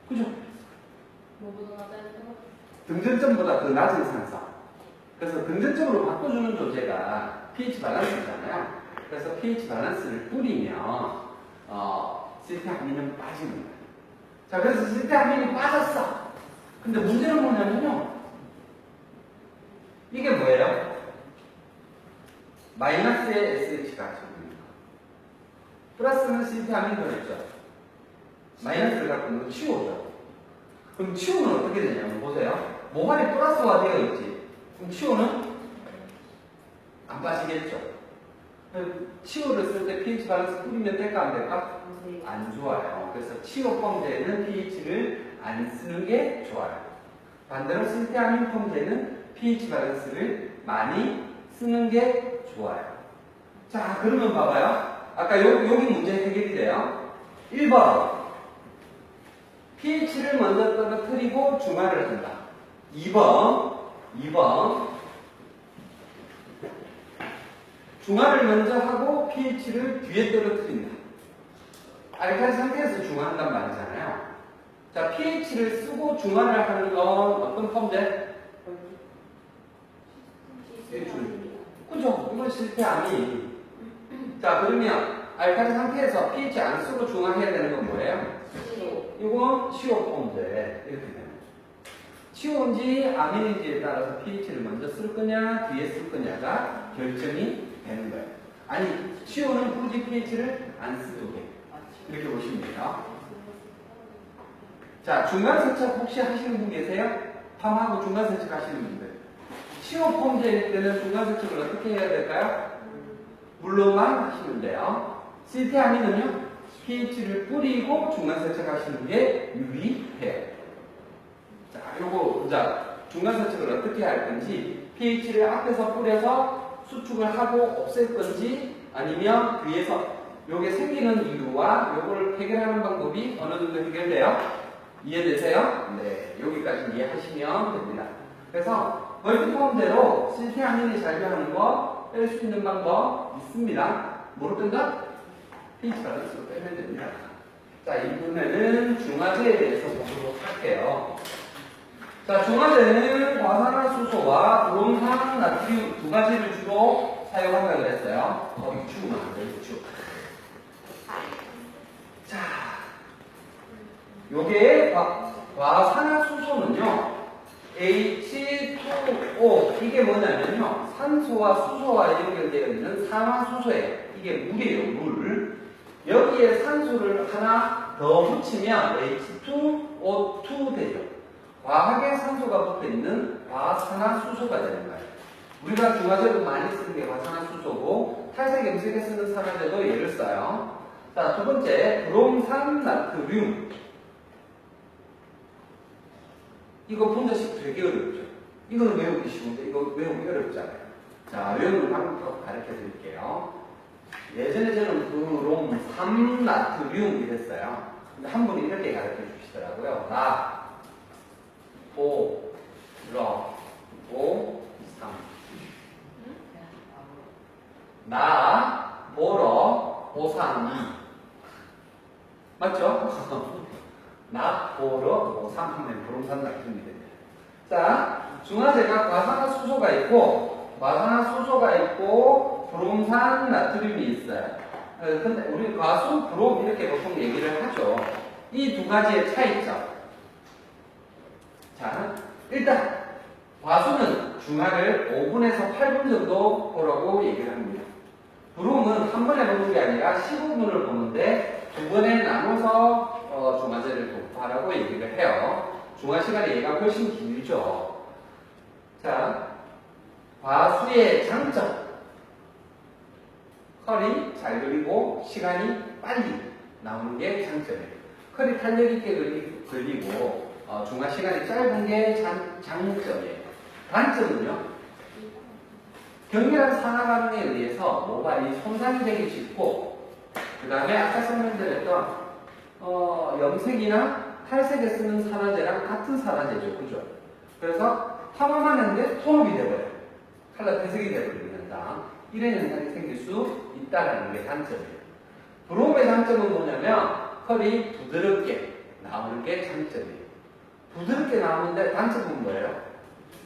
그죠? 뭐보다 낮아요? 등전점보다 더 낮은 산성. 그래서 등전점으로 바꿔주는 존재가 pH 밸런스잖아요. 그래서 pH 밸런스를 뿌리면 CT아민은 빠지는 거예요. 자, 그래서 CT아민이 빠졌어. 근데 문제는 뭐냐면요. 이게 뭐예요? 마이너스의 SH가 적립니다. 플러스는 CT아민 들어있죠. 마이너스를 갖고 있는 건 치오죠. 그럼 치오는 어떻게 되냐면 보세요. 모발이 플러스화 되어 있지. 그럼 치오는 안 빠지겠죠. 치오를 쓸 때 pH 밸런스 뿌리면 될까 안 될까? 안 좋아요. 그래서 치오 펌제는 pH를 안 쓰는 게 좋아요. 반대로 CT아민 펌제는 pH 밸런스를 많이 쓰는 게 좋아요. 자, 그러면 봐봐요. 아까 여기 문제 해결이 돼요. 1번. pH를 먼저 떨어뜨리고 중화를 한다. 2번. 중화를 먼저 하고 pH를 뒤에 떨어뜨린다. 알칼리 상태에서 중화한단 말이잖아요. 자, pH를 쓰고 중화를 하는 건 어떤 펌제? 그죠? 이건 실패함이. 자, 그러면 알칼리 상태에서 pH 안 쓰고 중화해야 되는 건 뭐예요? 이건 치오 펌제. 이렇게 되는 거죠. 치오인지 아민인지에 따라서 pH를 먼저 쓸 거냐, 뒤에 쓸 거냐가 결정이 되는 거예요. 아니, 치오는 굳이 pH를 안 쓰도 돼. 이렇게 보시면 돼요. 자, 중간 세척 혹시 하시는 분 계세요? 팜하고 중간 세척 하시는 분들. 치오 펌제일 때는 중간 세척을 어떻게 해야 될까요? 물로만 하시면 돼요. CT아민은요, pH를 뿌리고 중간 세척하시는 게 유리해요. 자, 중간 세척을 어떻게 할 건지, pH를 앞에서 뿌려서 수축을 하고 없앨 건지, 아니면 뒤에서 요게 생기는 이유와 요걸 해결하는 방법이 어느 정도 해결돼요? 이해되세요? 네, 여기까지 이해하시면 됩니다. 그래서 멀티펌제로 CT아민이 잔류하는 거 뺄 수 있는 방법 있습니다. 뭐로 뺀다? pH 밸런스로 빼면 됩니다. 자, 이번에는 중화제에 대해서 보도록 할게요. 자, 중화제는 과산화수소와 브롬산 나트륨 두 가지를 주로 사용한다고 그랬어요. 거기 추우면 안 돼요, 추. 자, 요게 과산화수소는요, H2O, 이게 뭐냐면요, 산소와 수소와 연결되어 있는 산화수소예요. 이게 물이에요, 물. 여기에 산소를 하나 더 붙이면 H2O2 되죠. 과하게 산소가 붙어 있는 과산화수소가 되는 거예요. 우리가 중화제도 많이 쓰는 게 과산화수소고, 탈색 염색에 쓰는 산화제도 얘를 써요. 자, 두 번째, 브롬산 나트륨. 이거 분자식 되게 어렵죠. 이거는 외우기 쉬운데 이거 외우기 어렵잖아요. 자, 외우는 방법 가르쳐 드릴게요. 예전에 저는 브롬산 나트륨 이랬어요. 근데 한 분이 이렇게 가르쳐 주시더라고요. 보러, 맞죠? 보러, 하면 브롬산 나트륨이 됩니다. 자, 중화제가 과산화수소가 있고, 브롬산 나트륨이 있어요. 근데 우리 과수, 브롬 이렇게 보통 얘기를 하죠. 이 두 가지의 차이점. 자, 일단 과수는 중화를 5분에서 8분 정도 보라고 얘기를 합니다. 브롬은 한 번에 보는 게 아니라 15분을 보는데 두 번에 나눠서 중화제를 도포하라고 얘기를 해요. 중화 시간이 얘가 훨씬 길죠. 자, 과수의 장점. 컬이 잘 그리고 시간이 빨리 나오는 게 장점이에요. 컬이 탄력 있게 그리고 중화 시간이 짧은 게 장점이에요. 단점은요, 격렬한 산화 반응에 의해서 모발이 손상이 되기 쉽고, 그 다음에 아까 설명드렸던 염색이나 탈색에 쓰는 산화제랑 같은 산화제죠, 그죠? 그래서 탐험만 했는데 톤업이 돼버려요. 컬러 탈색이 돼버리는 현상. 이런 현상이 생길 수 있다는 게 단점이에요. 브롬의 장점은 뭐냐면 컬이 부드럽게 나오는 게 장점이에요. 부드럽게 나오는데 단점은 뭐예요?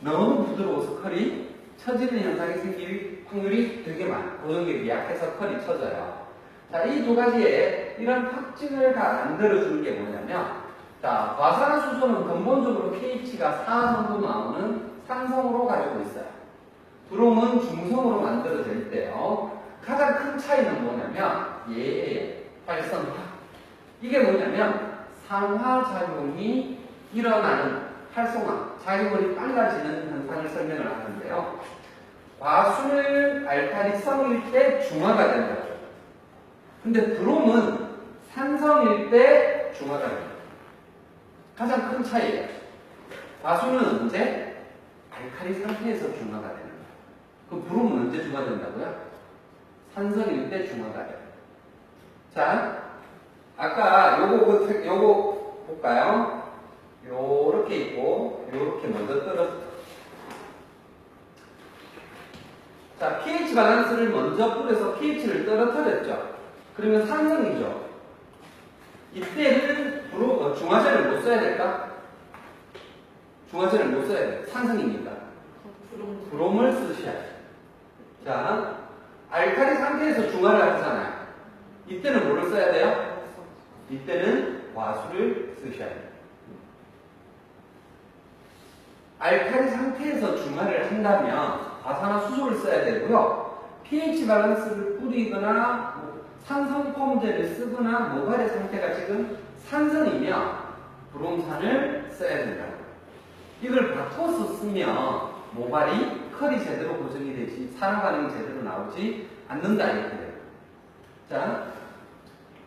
너무 부드러워서 컬이 처지는 현상이 생길 확률이 되게 많아요. 고정력이 약해서 컬이 처져요. 자, 이 두 가지에 이런 특징을 다 만들어주는 게 뭐냐면, 자, 과산화수소는 근본적으로 pH가 4 정도 나오는 산성으로 가지고 있어요. 브롬은 중성으로 만들어져 있대요. 가장 큰 차이는 뭐냐면, 얘의 활성화. 이게 뭐냐면, 상하작용이 일어나는 활성화, 작용이 빨라지는 현상을 설명을 하는데요. 과수는 알칼리성일 때 중화가 된다죠. 근데 브롬은 산성일 때 중화가 됩니다. 가장 큰 차이예요. 과수는 언제? 알칼리 상태에서 중화가 되는 거예요. 그럼 브롬은 언제 중화된다고요? 산성일 때 중화가 돼요. 자, 아까 요거 볼까요? 요렇게 있고, 요렇게 먼저 떨어졌죠. 자, pH 밸런스를 먼저 뿌려서 pH를 떨어뜨렸죠. 그러면 산성이죠. 이때는 중화제를 못 써야 될까? 중화제를 못 써야 돼. 산성이니까. 브롬을 쓰셔야죠. 자, 알칼리 상태에서 중화를 하잖아요. 이때는 뭐를 써야 돼요? 이때는 과수를 쓰셔야 돼요. 알칼리 상태에서 중화를 한다면 과산화수소를 써야 되고요. pH 밸런스를 뿌리거나 산성 폼제를 쓰거나 모발의 상태가 지금 산성이면 브롬산을 써야 된다고요. 이걸 바꿔서 쓰면 모발이 컬이 제대로 고정이 되지 산화 반응이 제대로 나오지 않는다 이렇게 돼요. 자,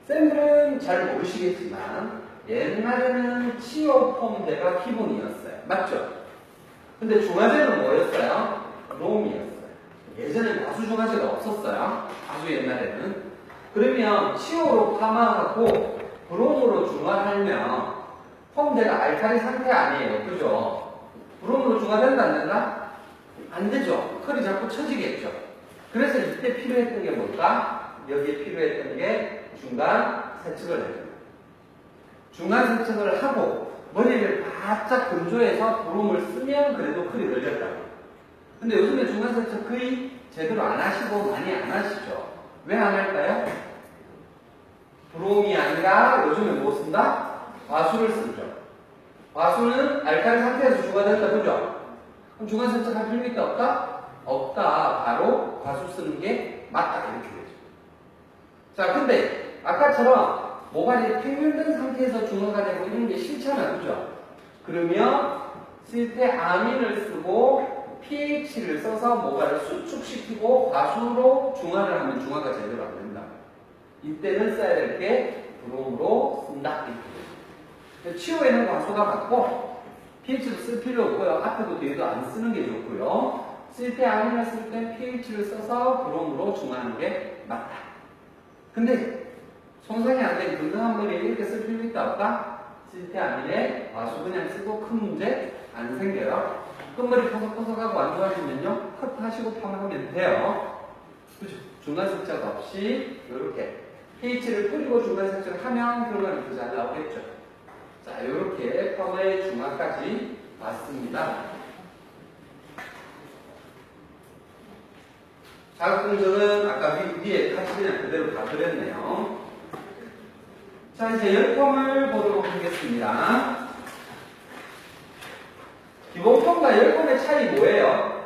쌤들은 잘 모르시겠지만 옛날에는 치오 폼제가 기본이었어요. 맞죠? 근데 중화제는 뭐였어요? 브롬이었어요. 예전에 과수 중화제가 없었어요. 아주 옛날에는. 그러면 치오로 파마하고 브롬으로 중화하면 폼제가 알칼리 상태 아니에요. 그죠? 브롬으로 중화된다 안 된다? 안 되죠. 컬이 자꾸 처지겠죠. 그래서 이때 필요했던 게 뭘까? 여기에 필요했던 게 중간 세척을 해줘요. 중간 세척을 하고 머리를 바짝 건조해서 브롬을 쓰면 그래도 컬이 걸렸다고. 근데 요즘에 중간 세척 거의 제대로 안 하시고 많이 안 하시죠. 왜 안 할까요? 브롬이 아니라 요즘에 뭐 쓴다? 과수를 쓰죠. 과수는 알칼리 상태에서 중화된다, 그죠? 그럼 중간 세척할 필요 있다, 없다? 없다. 바로 과수 쓰는 게 맞다, 이렇게 되죠. 자, 근데 아까처럼 모발이 평면된 상태에서 중화가 되고 이런 게 싫잖아요, 그죠? 그러면 쓸 때 아민을 쓰고 pH를 써서 모발을 수축시키고 과수로 중화를 하면 중화가 제대로 안 된다. 이때는 써야 될 게 브롬으로 쓴다. 치오에는 과수가 맞고 pH도 쓸 필요 없고요. 앞에도 뒤에도 안 쓰는 게 좋고요. 쓸 때 아민을 쓸 때 pH를 써서 브롬으로 중화하는 게 맞다. 근데 손상이 안 된 건강한 머리에 이렇게 쓸 필요 있다 없다? 쓸 때 아민에 과수 그냥 쓰고 큰 문제 안 생겨요. 끝머리 퍼석퍼석하고 안 좋아지면요 컷하시고 파마하면 돼요. 그죠? 중간 세척 없이 이렇게 pH를 뿌리고 중간 세척을 하면 결과는 더 잘 나오겠죠. 자, 이렇게 파마의 중화까지 봤습니다. 자극공정은 아까 위에 같이 그냥 그대로 다 그렸네요. 자, 이제 열펌을 보도록 하겠습니다. 기본펌과 열펌의 차이 뭐예요?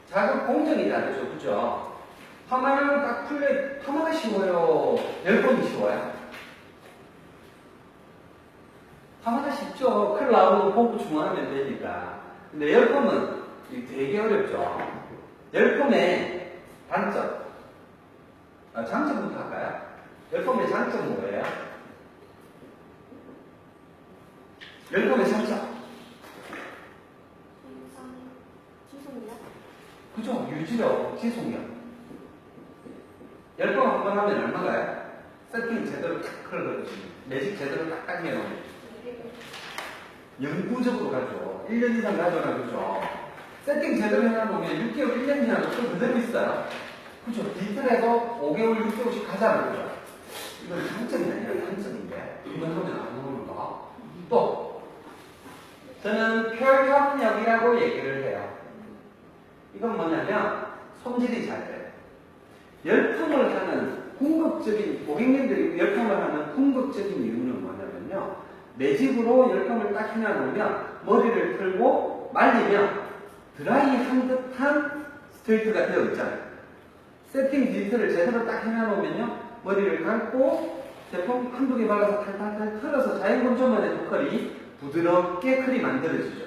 자극 공정이 다르죠, 그죠? 파마는 딱 파마가 쉬워요? 열펌이 쉬워요? 파마가 쉽죠. 클 나오고 펌프 중화하면 되니까. 근데 열펌은 되게 어렵죠. 열펌의 단점, 장점부터 할까요? 열펌의 장점은 뭐예요? 열펌의 장점. 지속력? 그죠? 유지력, 지속력. 열펌 한 번 하면 얼마가요? 세팅 제대로 탁 걸어버리지. 매직 제대로 딱딱 해놓으면. 영구적으로 가죠. 1년 이상 가져나, 그죠? 세팅 제대로 해놓으면 6개월, 1년 지나도 또 그대로 있어요. 그죠? 디지털에서 5개월, 6개월씩 가자는 거죠. 이건 장점이 아니라 단점인데, 이건 하면 안 오는 거. 또, 저는 표현력이라고 얘기를 해요. 이건 뭐냐면, 손질이 잘 돼요. 열풍을 하는 궁극적인, 고객님들이 열풍을 하는 궁극적인 이유는 뭐냐면요. 내 집으로 열풍을 딱 해놔놓으면, 머리를 틀고 말리면, 드라이한 듯한 스트레이트가 되어 있잖아요. 세팅 디지털을 제대로 딱 해놔놓으면요. 머리를 감고 제품 한두 개 발라서 탈탈탈 털어서 자연 건조만 해도 컬이 부드럽게 컬이 만들어지죠.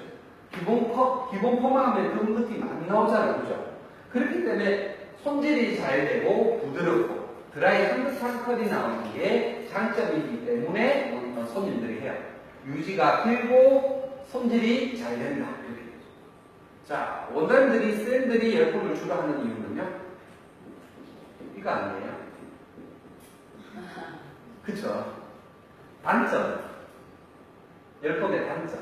기본 펌하면 그런 느낌이 안 나오잖아요. 그죠? 그렇기 때문에 손질이 잘 되고 부드럽고 드라이한 듯한 컬이 나오는 게 장점이기 때문에 손님들이 해요. 유지가 길고 손질이 잘 된다. 이렇게 되죠. 자, 원단들이 쌤들이 열풍을 주로 하는 이유는요. 이거 아니에요? 그쵸? 단점. 열풍의 단점.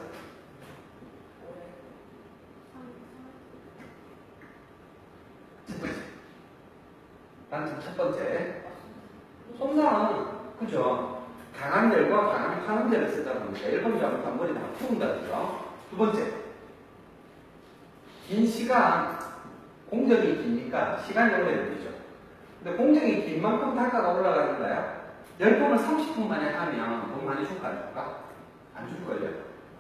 첫 번째. 단점 첫 번째. 손상, 그죠? 강한 열과 강한 파는제를 쓰다 보니까 열풍 잘못하면 머리 다 푸른다죠. 두 번째. 긴 시간, 공정이 기니까 시간이 오래 걸리죠. 근데 공정이 긴 만큼 단가가 올라가는가요? 열풍을 30분 만에 하면 돈 많이 줄까 안 줄까? 안 줄걸요?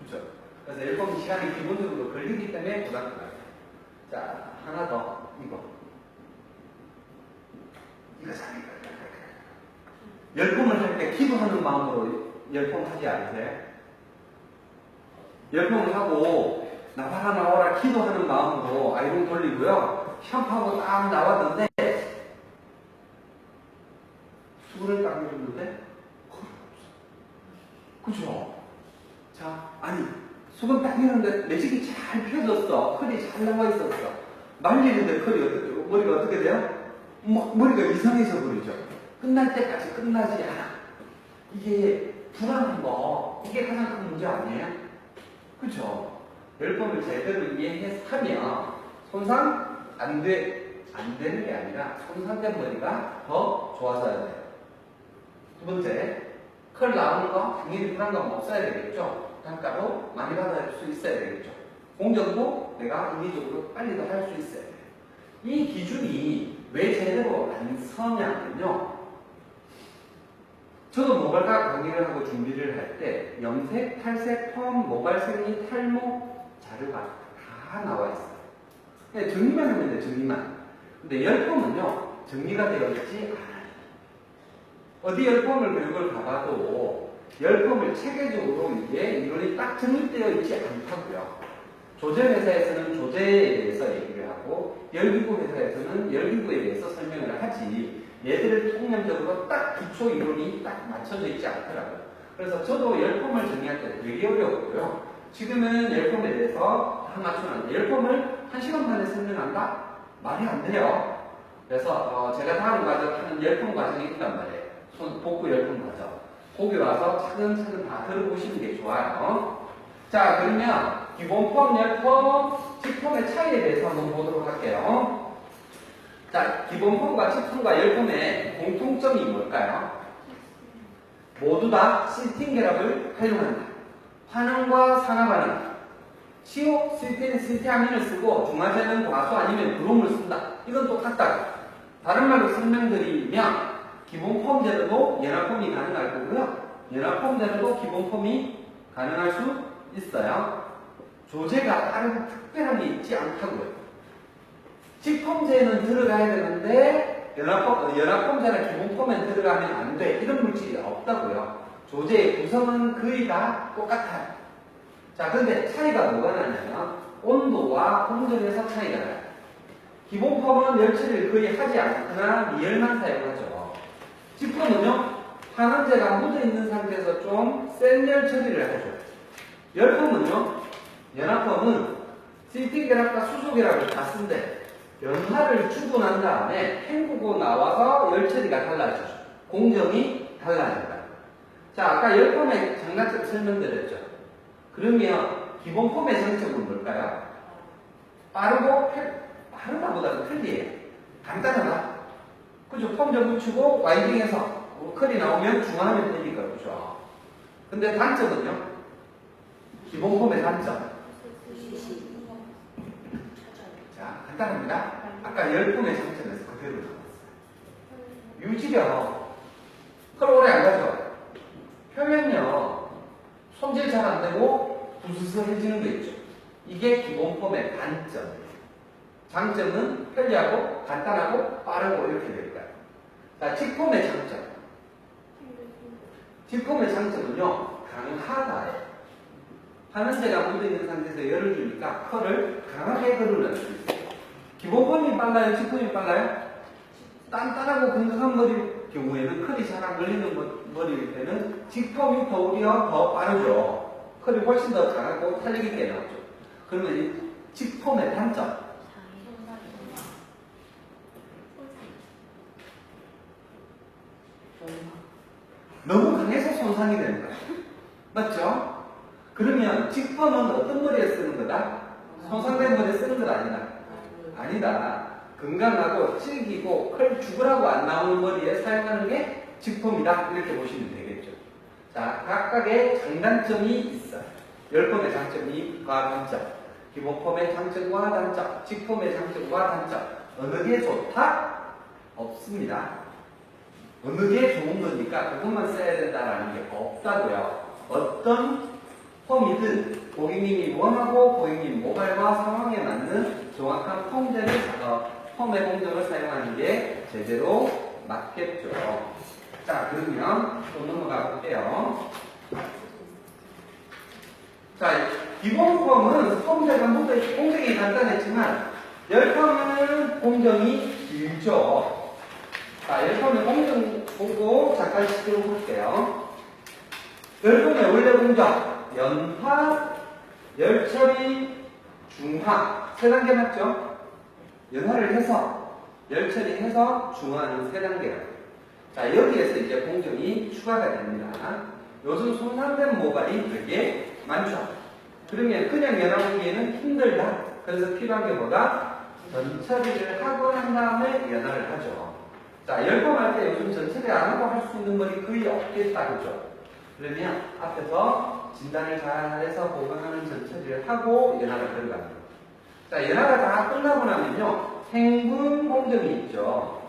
그죠? 그래서 열풍 시간이 기본적으로 걸리기 때문에 부담가요. 자, 하나 더, 이거. 이거 잘 열풍을 할 때 기도하는 마음으로 열풍하지 않으세요? 열풍을 하고 나와라 나와라 기도하는 마음으로 아이롱 돌리고요. 샴푸하고 딱 나왔는데 수건을 닦아줬는데 그죠? 자, 아니 수건 닦이는데 매직이 잘 펴졌어. 컬이 잘 나와 있었어. 말리는데 컬이 어떻게, 머리가 어떻게 돼요? 머리가 이상해져 버리죠. 끝날 때까지 끝나지 않아. 이게 불안한 거, 이게 가장 큰 문제 아니에요? 그죠? 열풍을 제대로 이해하면 손상 안 되는 게 아니라 손상된 머리가 더 좋아져야 돼요. 두 번째, 컬 나오는 거 당연히 불안감 없어야 되겠죠. 단가도 많이 받을 수 있어야 되겠죠. 공정도 내가 인위적으로 빨리도 할 수 있어야 돼요. 이 기준이 왜 제대로 안 서냐면요. 저도 모발각 강의를 하고 준비를 할 때 염색, 탈색, 펌, 모발 생리, 탈모 자료가 다 나와 있어요. 그냥 정리만 하면 돼요. 정리만. 근데 열펌은요. 정리가 되어 있지 않아요. 어디 열펌을 교육을 가봐도 열펌을 체계적으로 이게 이론이 딱 정립되어 있지 않다고요. 조제회사에서는 조제에 대해서 얘기를 하고 열기구 회사에서는 열기구에 대해서 설명을 하지 얘들을 통념적으로 딱 기초 이론이 딱 맞춰져 있지 않더라고요. 그래서 저도 열펌을 정리할 때 되게 어려웠고요. 지금은 열펌에 대해서 다 맞춰놨는데 열펌을 1시간 만에 설명한다? 말이 안 돼요. 그래서 제가 다음 과정 하는 열펌 과정이 있단 말이에요. 복구 열펌 과정. 거기 와서 차근차근 다 들어보시는 게 좋아요. 자, 그러면 기본 펌, 열펌, 직펌의 차이에 대해서 한번 보도록 할게요. 자, 기본 펌과 직펌과 열펌의 공통점이 뭘까요? 모두 다 시스틴 결합을 활용한다. 환원과 산화 반응. CO, 시스티아민을 쓰고 중화제는 과수 아니면 브롬을 쓴다. 이건 똑같다. 다른 말로 설명드리면 기본 펌 제로도 연합 펌이 가능할 거고요. 연합 펌 제로도 기본 펌이 가능할 수 있어요. 조제가 다른 특별함이 있지 않다고요. 직펌제는 들어가야 되는데 연합펌제나 기본 펌에 들어가면 안 돼. 이런 물질이 없다고요. 조제의 구성은 거의 다 똑같아요. 자, 근데 차이가 뭐가 나냐면 온도와 공정에서 차이가 나요. 기본 펌은 열처리를 거의 하지 않거나 미열만 사용하죠. 직펌은요, 환원제가 묻어있는 상태에서 좀 센 열처리를 해줘요. 열펌은요, 연합펌은 시스틴 결합과 수소 결합을 다 쓴대. 연화를 주고 난 다음에 헹구고 나와서 열처리가 달라지죠. 공정이 달라진다. 자, 아까 열펌의 장단점 설명드렸죠. 그러면 기본 펌의 장점은 뭘까요? 빠르다보다는 편리해요. 간단하다. 그죠? 폼 접붙이고 와인딩해서 컬이 나오면 중화하면 되니까, 그죠? 근데 단점은요? 기본 폼의 단점. 자, 간단합니다. 아까 10폼의 장점에서 그대로 나왔어요. 유지력. 컬 오래 안 가죠? 표면요. 손질 잘 안 되고 부스스해지는 거 있죠. 이게 기본 폼의 단점이에요. 장점은 편리하고 간단하고 빠르고 이렇게 될 거예요. 자, 직폼의 장점. 직폼의 장점은요, 강하다예요. 파는새가 묻어있는 상태에서 열을 주니까 컬을 강하게 걸어낼 수 있어요. 기본 폼이 빨라요? 직폼이 빨라요? 단단하고 건강한 머리일 경우에는 컬이 잘 안 걸리는 머리일 때는 직폼이 더 오히려 더 빠르죠. 컬이 훨씬 더 잘하고 탄력 있게 나오죠. 그러면 이 직폼의 단점. 너무 강해서 손상이 되는 거야. 맞죠? 그러면 직폼은 어떤 머리에 쓰는 거다? 손상된 머리에 쓰는 건 아니다. 아니다. 건강하고 질기고 컬 죽으라고 안 나오는 머리에 사용하는 게 직폼이다. 이렇게 보시면 되겠죠. 자, 각각의 장단점이 있어요. 10폼의 장점과 단점, 기본 폼의 장점과 단점, 직폼의 장점과 단점. 어느 게 좋다? 없습니다. 어느 게 좋은 거니까 그것만 써야 된다라는 게 없다고요. 어떤 폼이든 고객님이 원하고 고객님 모발과 상황에 맞는 정확한 폼의 공정을 사용하는 게 제대로 맞겠죠. 자, 그러면 또 넘어가 볼게요. 자, 기본 폼은 폼제가 공정이 간단했지만 10폼은 공정이 길죠. 자, 10폼의 공정 보고 잠깐 시도해 볼게요. 10폼의 원래 공정, 연화, 열처리, 중화. 3단계 맞죠? 연화를 해서, 열처리해서 중화하는 3단계예요. 자, 여기에서 이제 공정이 추가가 됩니다. 요즘 손상된 모발이 되게 많죠. 그러면 그냥 연화하기에는 힘들다. 그래서 필요한 게 뭐다? 전처리를 하고 난 다음에 연화를 하죠. 자, 10번 할 때 요즘 전처리 안 하고 할 수 있는 머리 거의 없겠다. 그죠? 그러면 앞에서 진단을 잘 해서 보강하는 전처리를 하고 연화를 들어갑니다. 자, 연화가 다 끝나고 나면요, 헹군 공정이 있죠.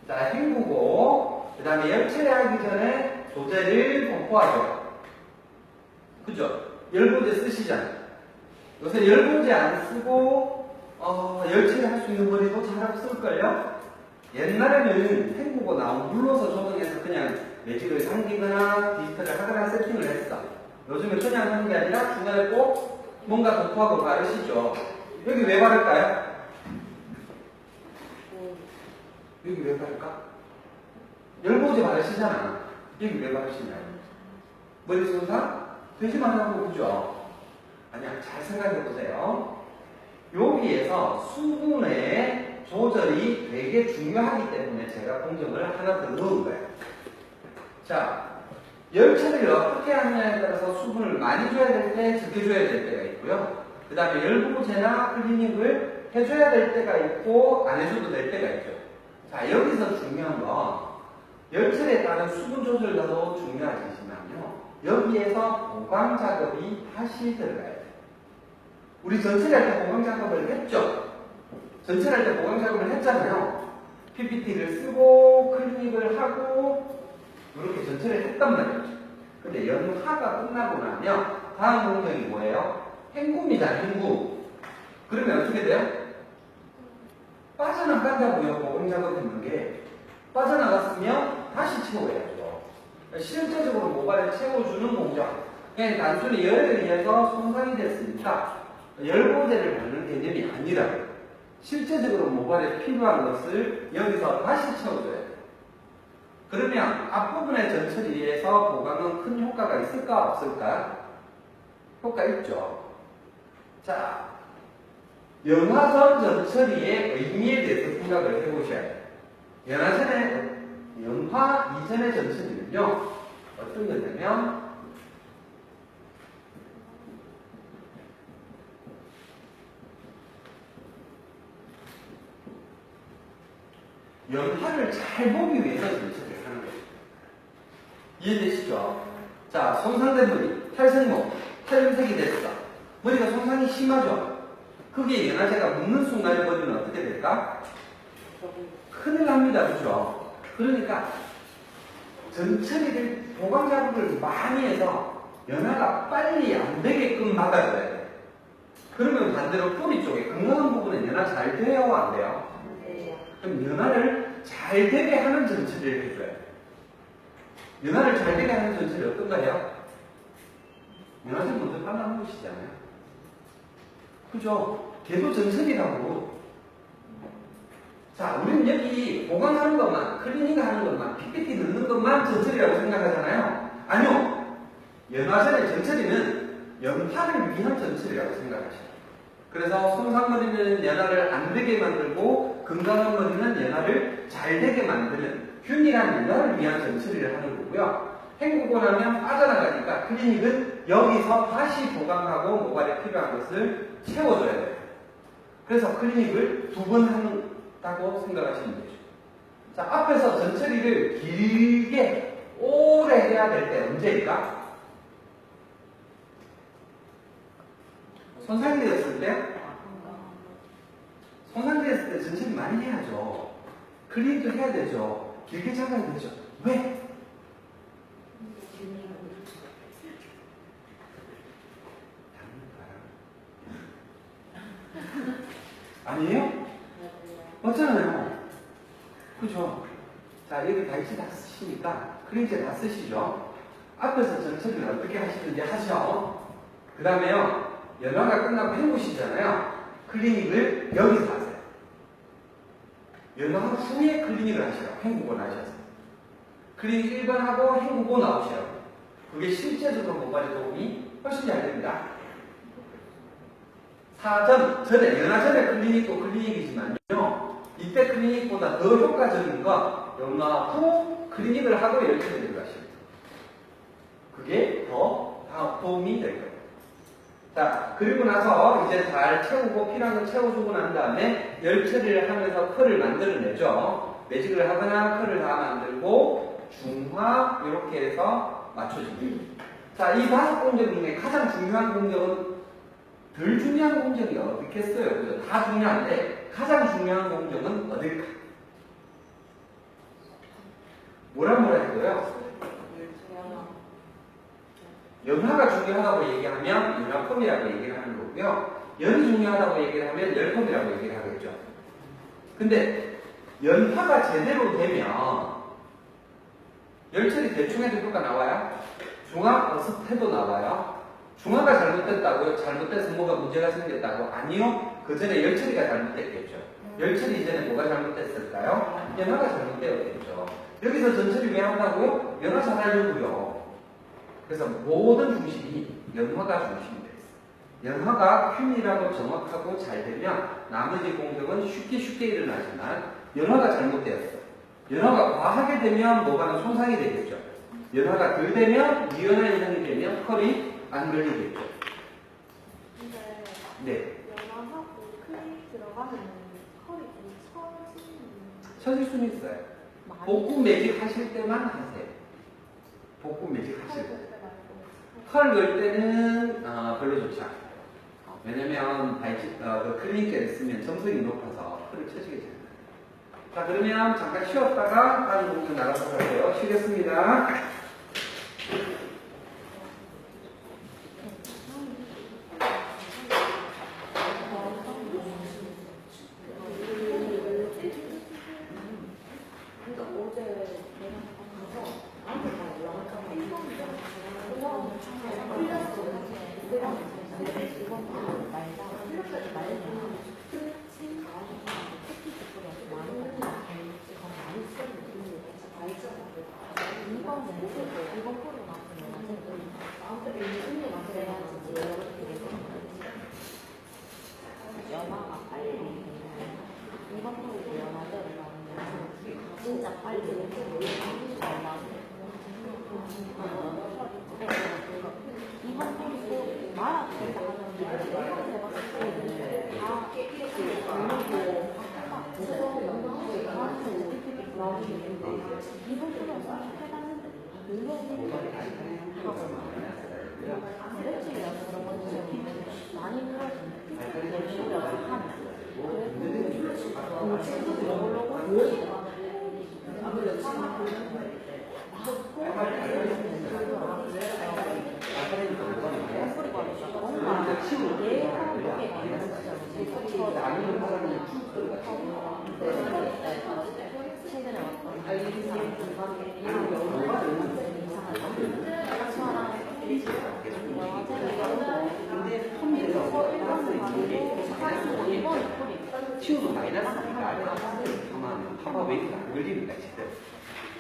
자, 헹구고, 그 다음에 열처리하기 전에 조제를 공포하죠. 그죠? 열보제 쓰시잖아요. 요새 열보제 안 쓰고, 열처리 할 수 있는 머리도 잘 없을걸요? 옛날에는 헹구고 나온 물로서 조정해서 그냥 매직을 당기거나 디지털을 하거나 세팅을 했어. 요즘에 그냥 하는 게 아니라 중간에 꼭 뭔가 도포하고 바르시죠. 여기 왜 바를까요? 여기 왜 바를까? 열보제 바르시잖아. 여기 왜 바르시냐고. 머리 손상? 되지 말라고 그죠? 아니야, 잘 생각해보세요. 여기에서 수분의 조절이 되게 중요하기 때문에 제가 공정을 하나 더 넣은 거예요. 자, 열처리를 어떻게 하느냐에 따라서 수분을 많이 줘야 될 때, 적게 줘야 될 때가 있고요. 그 다음에 열보제나 클리닉을 해줘야 될 때가 있고, 안 해줘도 될 때가 있죠. 자, 여기서 중요한 건, 열처리에 따른 수분 조절도 중요하지만요, 여기에서 보강 작업이 다시 들어가야 돼요. 우리 전체할 때 보강 작업을 했죠? 전체할 때 보강 작업을 했잖아요. PPT를 쓰고, 클리닉을 하고, 이렇게 전체를 했단 말이죠. 근데 연화가 끝나고 나면, 다음 공정이 뭐예요? 헹굼이다, 헹굼. 그러면 어떻게 돼요? 빠져나간다고요, 보강 작업했는 게. 빠져나갔으면 다시 채워야죠. 실제적으로 모발에 채워주는 공정. 그냥 단순히 열에 의해서 손상이 됐으니까 열보제를 받는 개념이 아니라 실제적으로 모발에 필요한 것을 여기서 다시 채워줘야 돼요. 그러면 앞부분의 전처리에서 보강은 큰 효과가 있을까 없을까? 효과 있죠. 자, 연화 전 전처리의 의미에 대해서 생각을 해보셔야 돼요. 연화 이전의 전처리는요, 어떤 거냐면, 연화를 잘 보기 위해서 전체를 하는 거예요. 이해되시죠? 자, 손상된 머리, 탈색모, 탈색이 됐어. 머리가 손상이 심하죠? 그게 연화제가 묻는 순간에 머리는 어떻게 될까? 큰일 납니다. 그죠? 그러니까 전처리를 보강 작업을 많이 해서 연화가 빨리 안 되게끔 막아줘야 돼. 그러면 반대로 뿌리 쪽에 건강한 부분은 연화 잘 돼요? 안 돼요? 그럼 연화를 잘 되게 하는 전처리를 해줘야 돼. 연화를 잘 되게 하는 전처리 어떤가요? 연화제 먼저 빨라는 것이잖아요. 그죠? 걔도 전처리라고. 자, 우리는 여기 보강하는 것만, 클리닝 하는 것만, PPT 넣는 것만 전처리라고 생각하잖아요. 아니요. 연화전의 전처리는 연화를 위한 전처리라고 생각하셔요. 그래서 손상머리는 연화를 안 되게 만들고 건강한 머리는 연화를 잘 되게 만드는 균일한 연화를 위한 전처리를 하는 거고요. 헹구고 나면 빠져나가니까 클리닉은 여기서 다시 보강하고 모발에 필요한 것을 채워줘야 돼요. 그래서 클리닉을 2번 한다고 생각하시면 되죠. 자, 앞에서 전처리를 길게 오래 해야 될 때 언제일까? 손상이 되었을 때? 손상이 되었을 때 전처리 많이 해야죠. 클리닉도 해야 되죠. 길게 잡아야 되죠. 왜? 아니에요? 맞잖아요. 그죠? 자, 여기 다이치 다 쓰시니까 클리닉 다 쓰시죠? 앞에서 전처리를 어떻게 하시는지 하죠? 그 다음에요. 연화가 끝나고 헹구시잖아요. 클리닉을 여기서 하세요. 연화 후에 클리닉을 하시라고. 헹구고 나셔서. 클리닉 1번 하고 헹구고 나오시라고. 그게 실제적으로 모발에 도움이 훨씬 잘 됩니다. 4점. 전에, 연화 전에 클리닉도 클리닉이지만요. 이때 클리닉보다 더 효과적인 건 연화 후 클리닉을 하고 열처리를 하십니다. 그게 더 도움이 될 거예요. 자, 그리고 나서 이제 잘 채우고 필요한 걸 채워주고 난 다음에 열처리를 하면서 컬을 만들어내죠. 매직을 하거나 컬을 다 만들고 중화 이렇게 해서 맞춰줍니다. 자, 이 5공정 중에 가장 중요한 공정은 덜 중요한 공정이 어디겠어요? 그죠? 다 중요한데 가장 중요한 공정은 어딜까? 뭐라 해도요? 연화가 중요하다고 얘기하면 연화펌이라고 얘기를 하는 거고요. 연이 중요하다고 얘기를 하면 열펌이라고 얘기를 하겠죠. 근데 연화가 제대로 되면 열처리 대충 해도 효과 나와요? 중화 어슷해도 나와요? 중화가 잘못됐다고요? 잘못돼서 뭐가 문제가 생겼다고? 아니요. 그 전에 열처리가 잘못됐겠죠. 열처리 이전에 뭐가 잘못됐을까요? 연화가 잘못되었겠죠. 여기서 전처리 왜 한다고요? 연화 잘하려고요. 그래서 모든 중심이 연화가 중심이 되어 있어요. 연화가 균일하고 정확하고 잘 되면 나머지 공정은 쉽게 일어나지만 연화가 잘못되었어. 연화가 과하게 되면 모발은 손상이 되겠죠. 연화가 덜 되면 미연화 현상이 되면 컬이 안 걸리겠죠. 근데 네. 연화하고 클릭 들어가면 컬이 좀 처질 수는 있어요. 복구 매직 하실 때만 하세요. 복구 매직 하실 때. 컬 넣을 때는 별로 좋지 않아요. 왜냐면 그 클리닉젤을 쓰면 점성이 높아서 컬을 쳐지게 됩니다. 자, 그러면 잠깐 쉬었다가 다른 공정 나가도록 할게요. 쉬겠습니다. 진짜 빨리 이번 또 말아서 하는 게 다 이번 프로에서 해봤는데 그거 단백질이라서 그런 건지 많이 늘어지는데 열심히라서 하면 최근에 왔던 치우도 마이너스니까 아마 파마 웨이트가 안 걸리니까 지금.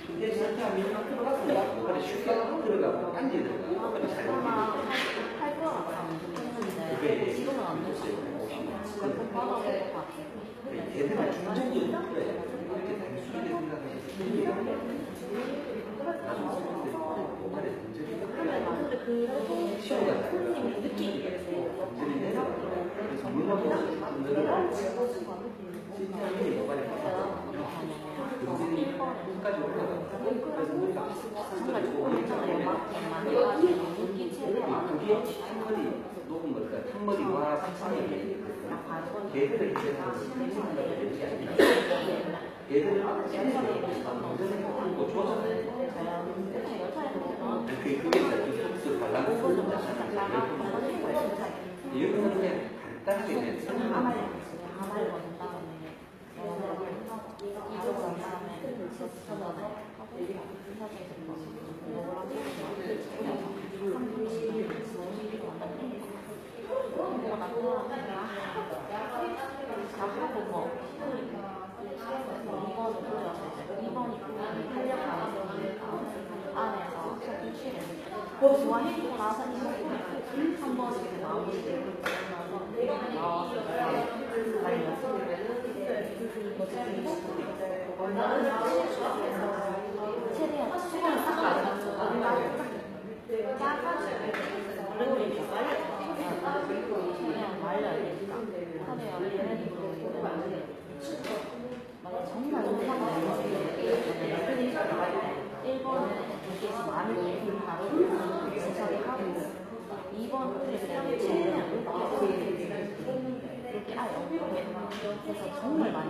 근데 진짜 민망 들어가서 그래 쉽게 들어가고 단지 들어가고 그래 잘 그게 지금은 안 되지. 몇번 받아볼 것 같아. 얘들은 중정적으로 그래. 이렇게 단순하게 생각하시지. 근데 그 손님 느끼기 완전히 내려가. 그래서 물러보고 진짜 모발이 끝까지 올라가. 그래서 우리가 정말 조금 있잖아요. 많이 가지고 느끼 최대한 그게 탕머리 녹은 거니까 탕머리와 색상이 걔들을 이제 생각을 되는 게 아니라 얘들은 고 조절해. 그게 소스 발라놓고 이거는 그냥 간단하게 그냥 좋아했고 나서 한번 이렇게 마무리를 나와서 최대한 수건을 닦아서 최대한 말려야 되니까 정말 일본은 이렇게 많이 다루고 처리하고 2번 그냥 최대한 이렇게 아예 없게 그래서 정말 많이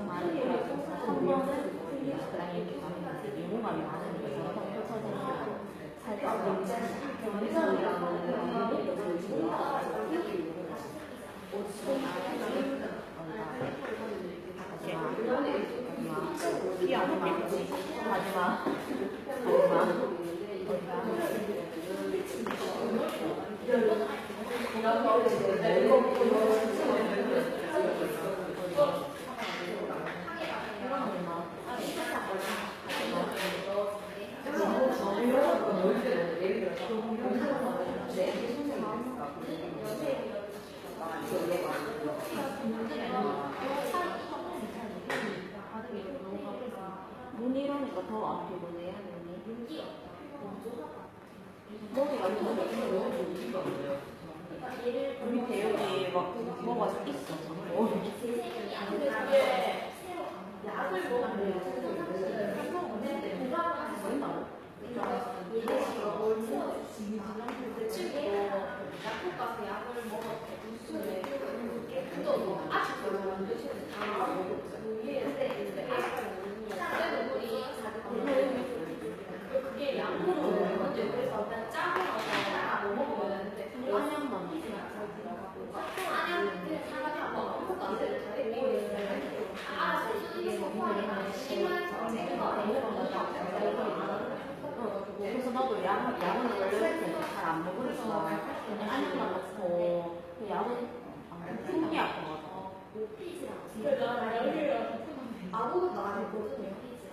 많이 해서 3번은 그냥 이렇게 유무감이 많으니까 영상 펼쳐지니까 살짝 하지마 눈이 이러니까 더 안 피곤해. 머리가 밑에 여기 막 뭐가 있어. 그래서 나도 약은 원래 잘 안 먹으니까 그냥 안약만 넣고 그 약은 속이 아프거든. 아무것도 안 했거든요.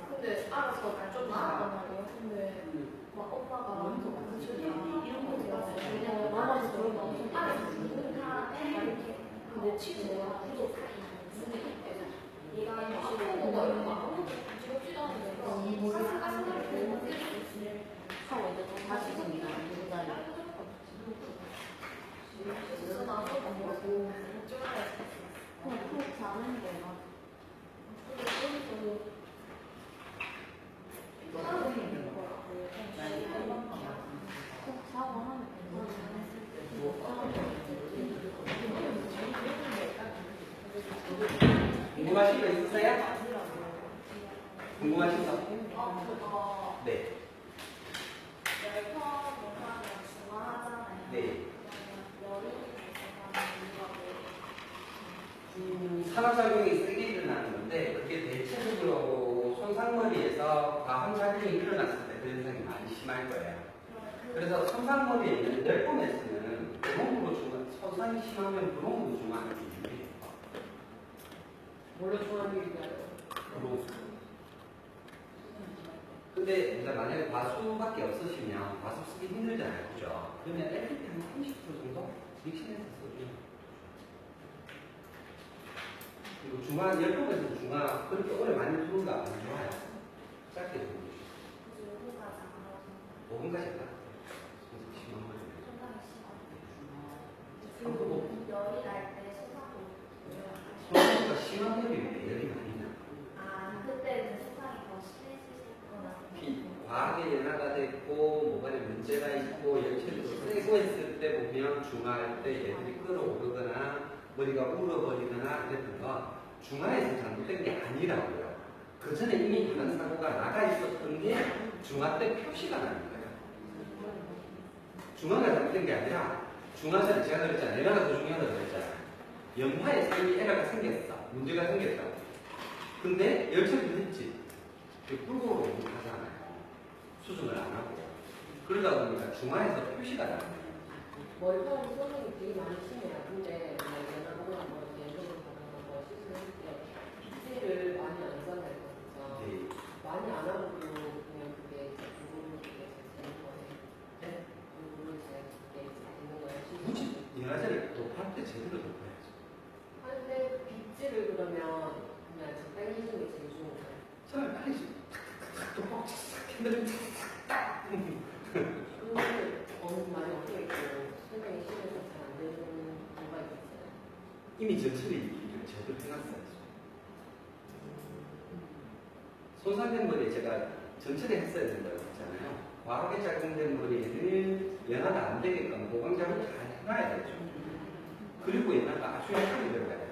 근데 알아서 좀 나았단 말이에요. 근데 막 오빠가 이런 거 들었어요. 왜냐면 넘어서 그런 거 엄청 알아서 이렇게 근데 치즈가 부족해. 얘가 아무것도 뭐 이런 거 아무것도 부족지도 않은데 사슬사슬하게 하고 이제 또 다시 생기나 누구나 그래서 나도 먹고 그냥 푹 자는 게 맞아. 근데 거기서 궁금하신 거 있으세요? 궁금하신 거? 그거 네. 열터 농사는 중화하잖아요. 네. 열이 산화작용이 세게 일어나는 건데 그게 대체적으로 손상머리에서 과환작용이 일어났을 때 그 현상이 많이 심할 거예요. 그래서 손상머리에 있는 뇌품에서는 브롱으로 손상이 심하면 브롱으로 중화하는 게 유리해요. 뭘로 중화하는 게 있나요? 브롱. 근데 이제 만약에 과수밖에 없으시면 과수 쓰기 힘들잖아요. 그죠? 그러면 LPP 한 30% 정도 믹싱해서 써주면 그리고 중화, 열풍에서 중화 그렇게 오래 많이 두는 거 안 좋아요. 짧게 두는 거. 5분까지 안 가. 심한 거죠. 열이 날 때 손상도 손상보다 심한 열이 열이 많이 나. 그때는 손상이 더 심해지거나 과하게 연화가 됐고 모발에 문제가 있고 열체도 세고 했을 때 보면 중화할 때 얘들이 끌어오르거나 머리가 울어버리거나 이랬던 건 중화에서 잘못된 게 아니라고요. 그 전에 이미 다른 사고가 나가 있었던 게 중화 때 표시가 나는 거예요. 중화가 잘못된 게 아니라 중화 전에 제가 그랬잖아요. 에러가 더 중요하다고 그랬잖아요. 연화에서 이미 에러가 생겼어. 문제가 생겼다. 근데 열체도 했지. 불고로 하잖아요. 수정을 안 하고. 그러다 보니까 중화에서 표시가 나요. 머리카락 손상이 되게 많이 심해요. 근데 연하거나 뭐 예전에 뭐 시술했을 때 빗질을 많이 안 잘라야 되거든요. 네. 많이 안 하고도 그냥 그게 부분이 되게 되는 거예요. 네. 부분이 되게 되는 거예요. 굳이 연화제를 높할 때 제대로 높아야죠. 하는데 빗질을 그러면 그냥 적당히 해주는 게 제일 좋은 거예요. 처음에 빨리 탁탁탁 톡톡 착착 핸들을 탁탁 그거는 많이 어떻게 있고 손상이 심해서 잘 안 되는 경우가 있어요. 이미 전처리 제대로 해놨어야죠. 손상된 머리에 제가 전처리 했어야 된다고 했잖아요. 과하게 작용된 머리에는 연화가 안 되게끔 보강 작업 잘 해놔야 되죠. 그리고 연화가 아주 약하게 들어가야 돼요.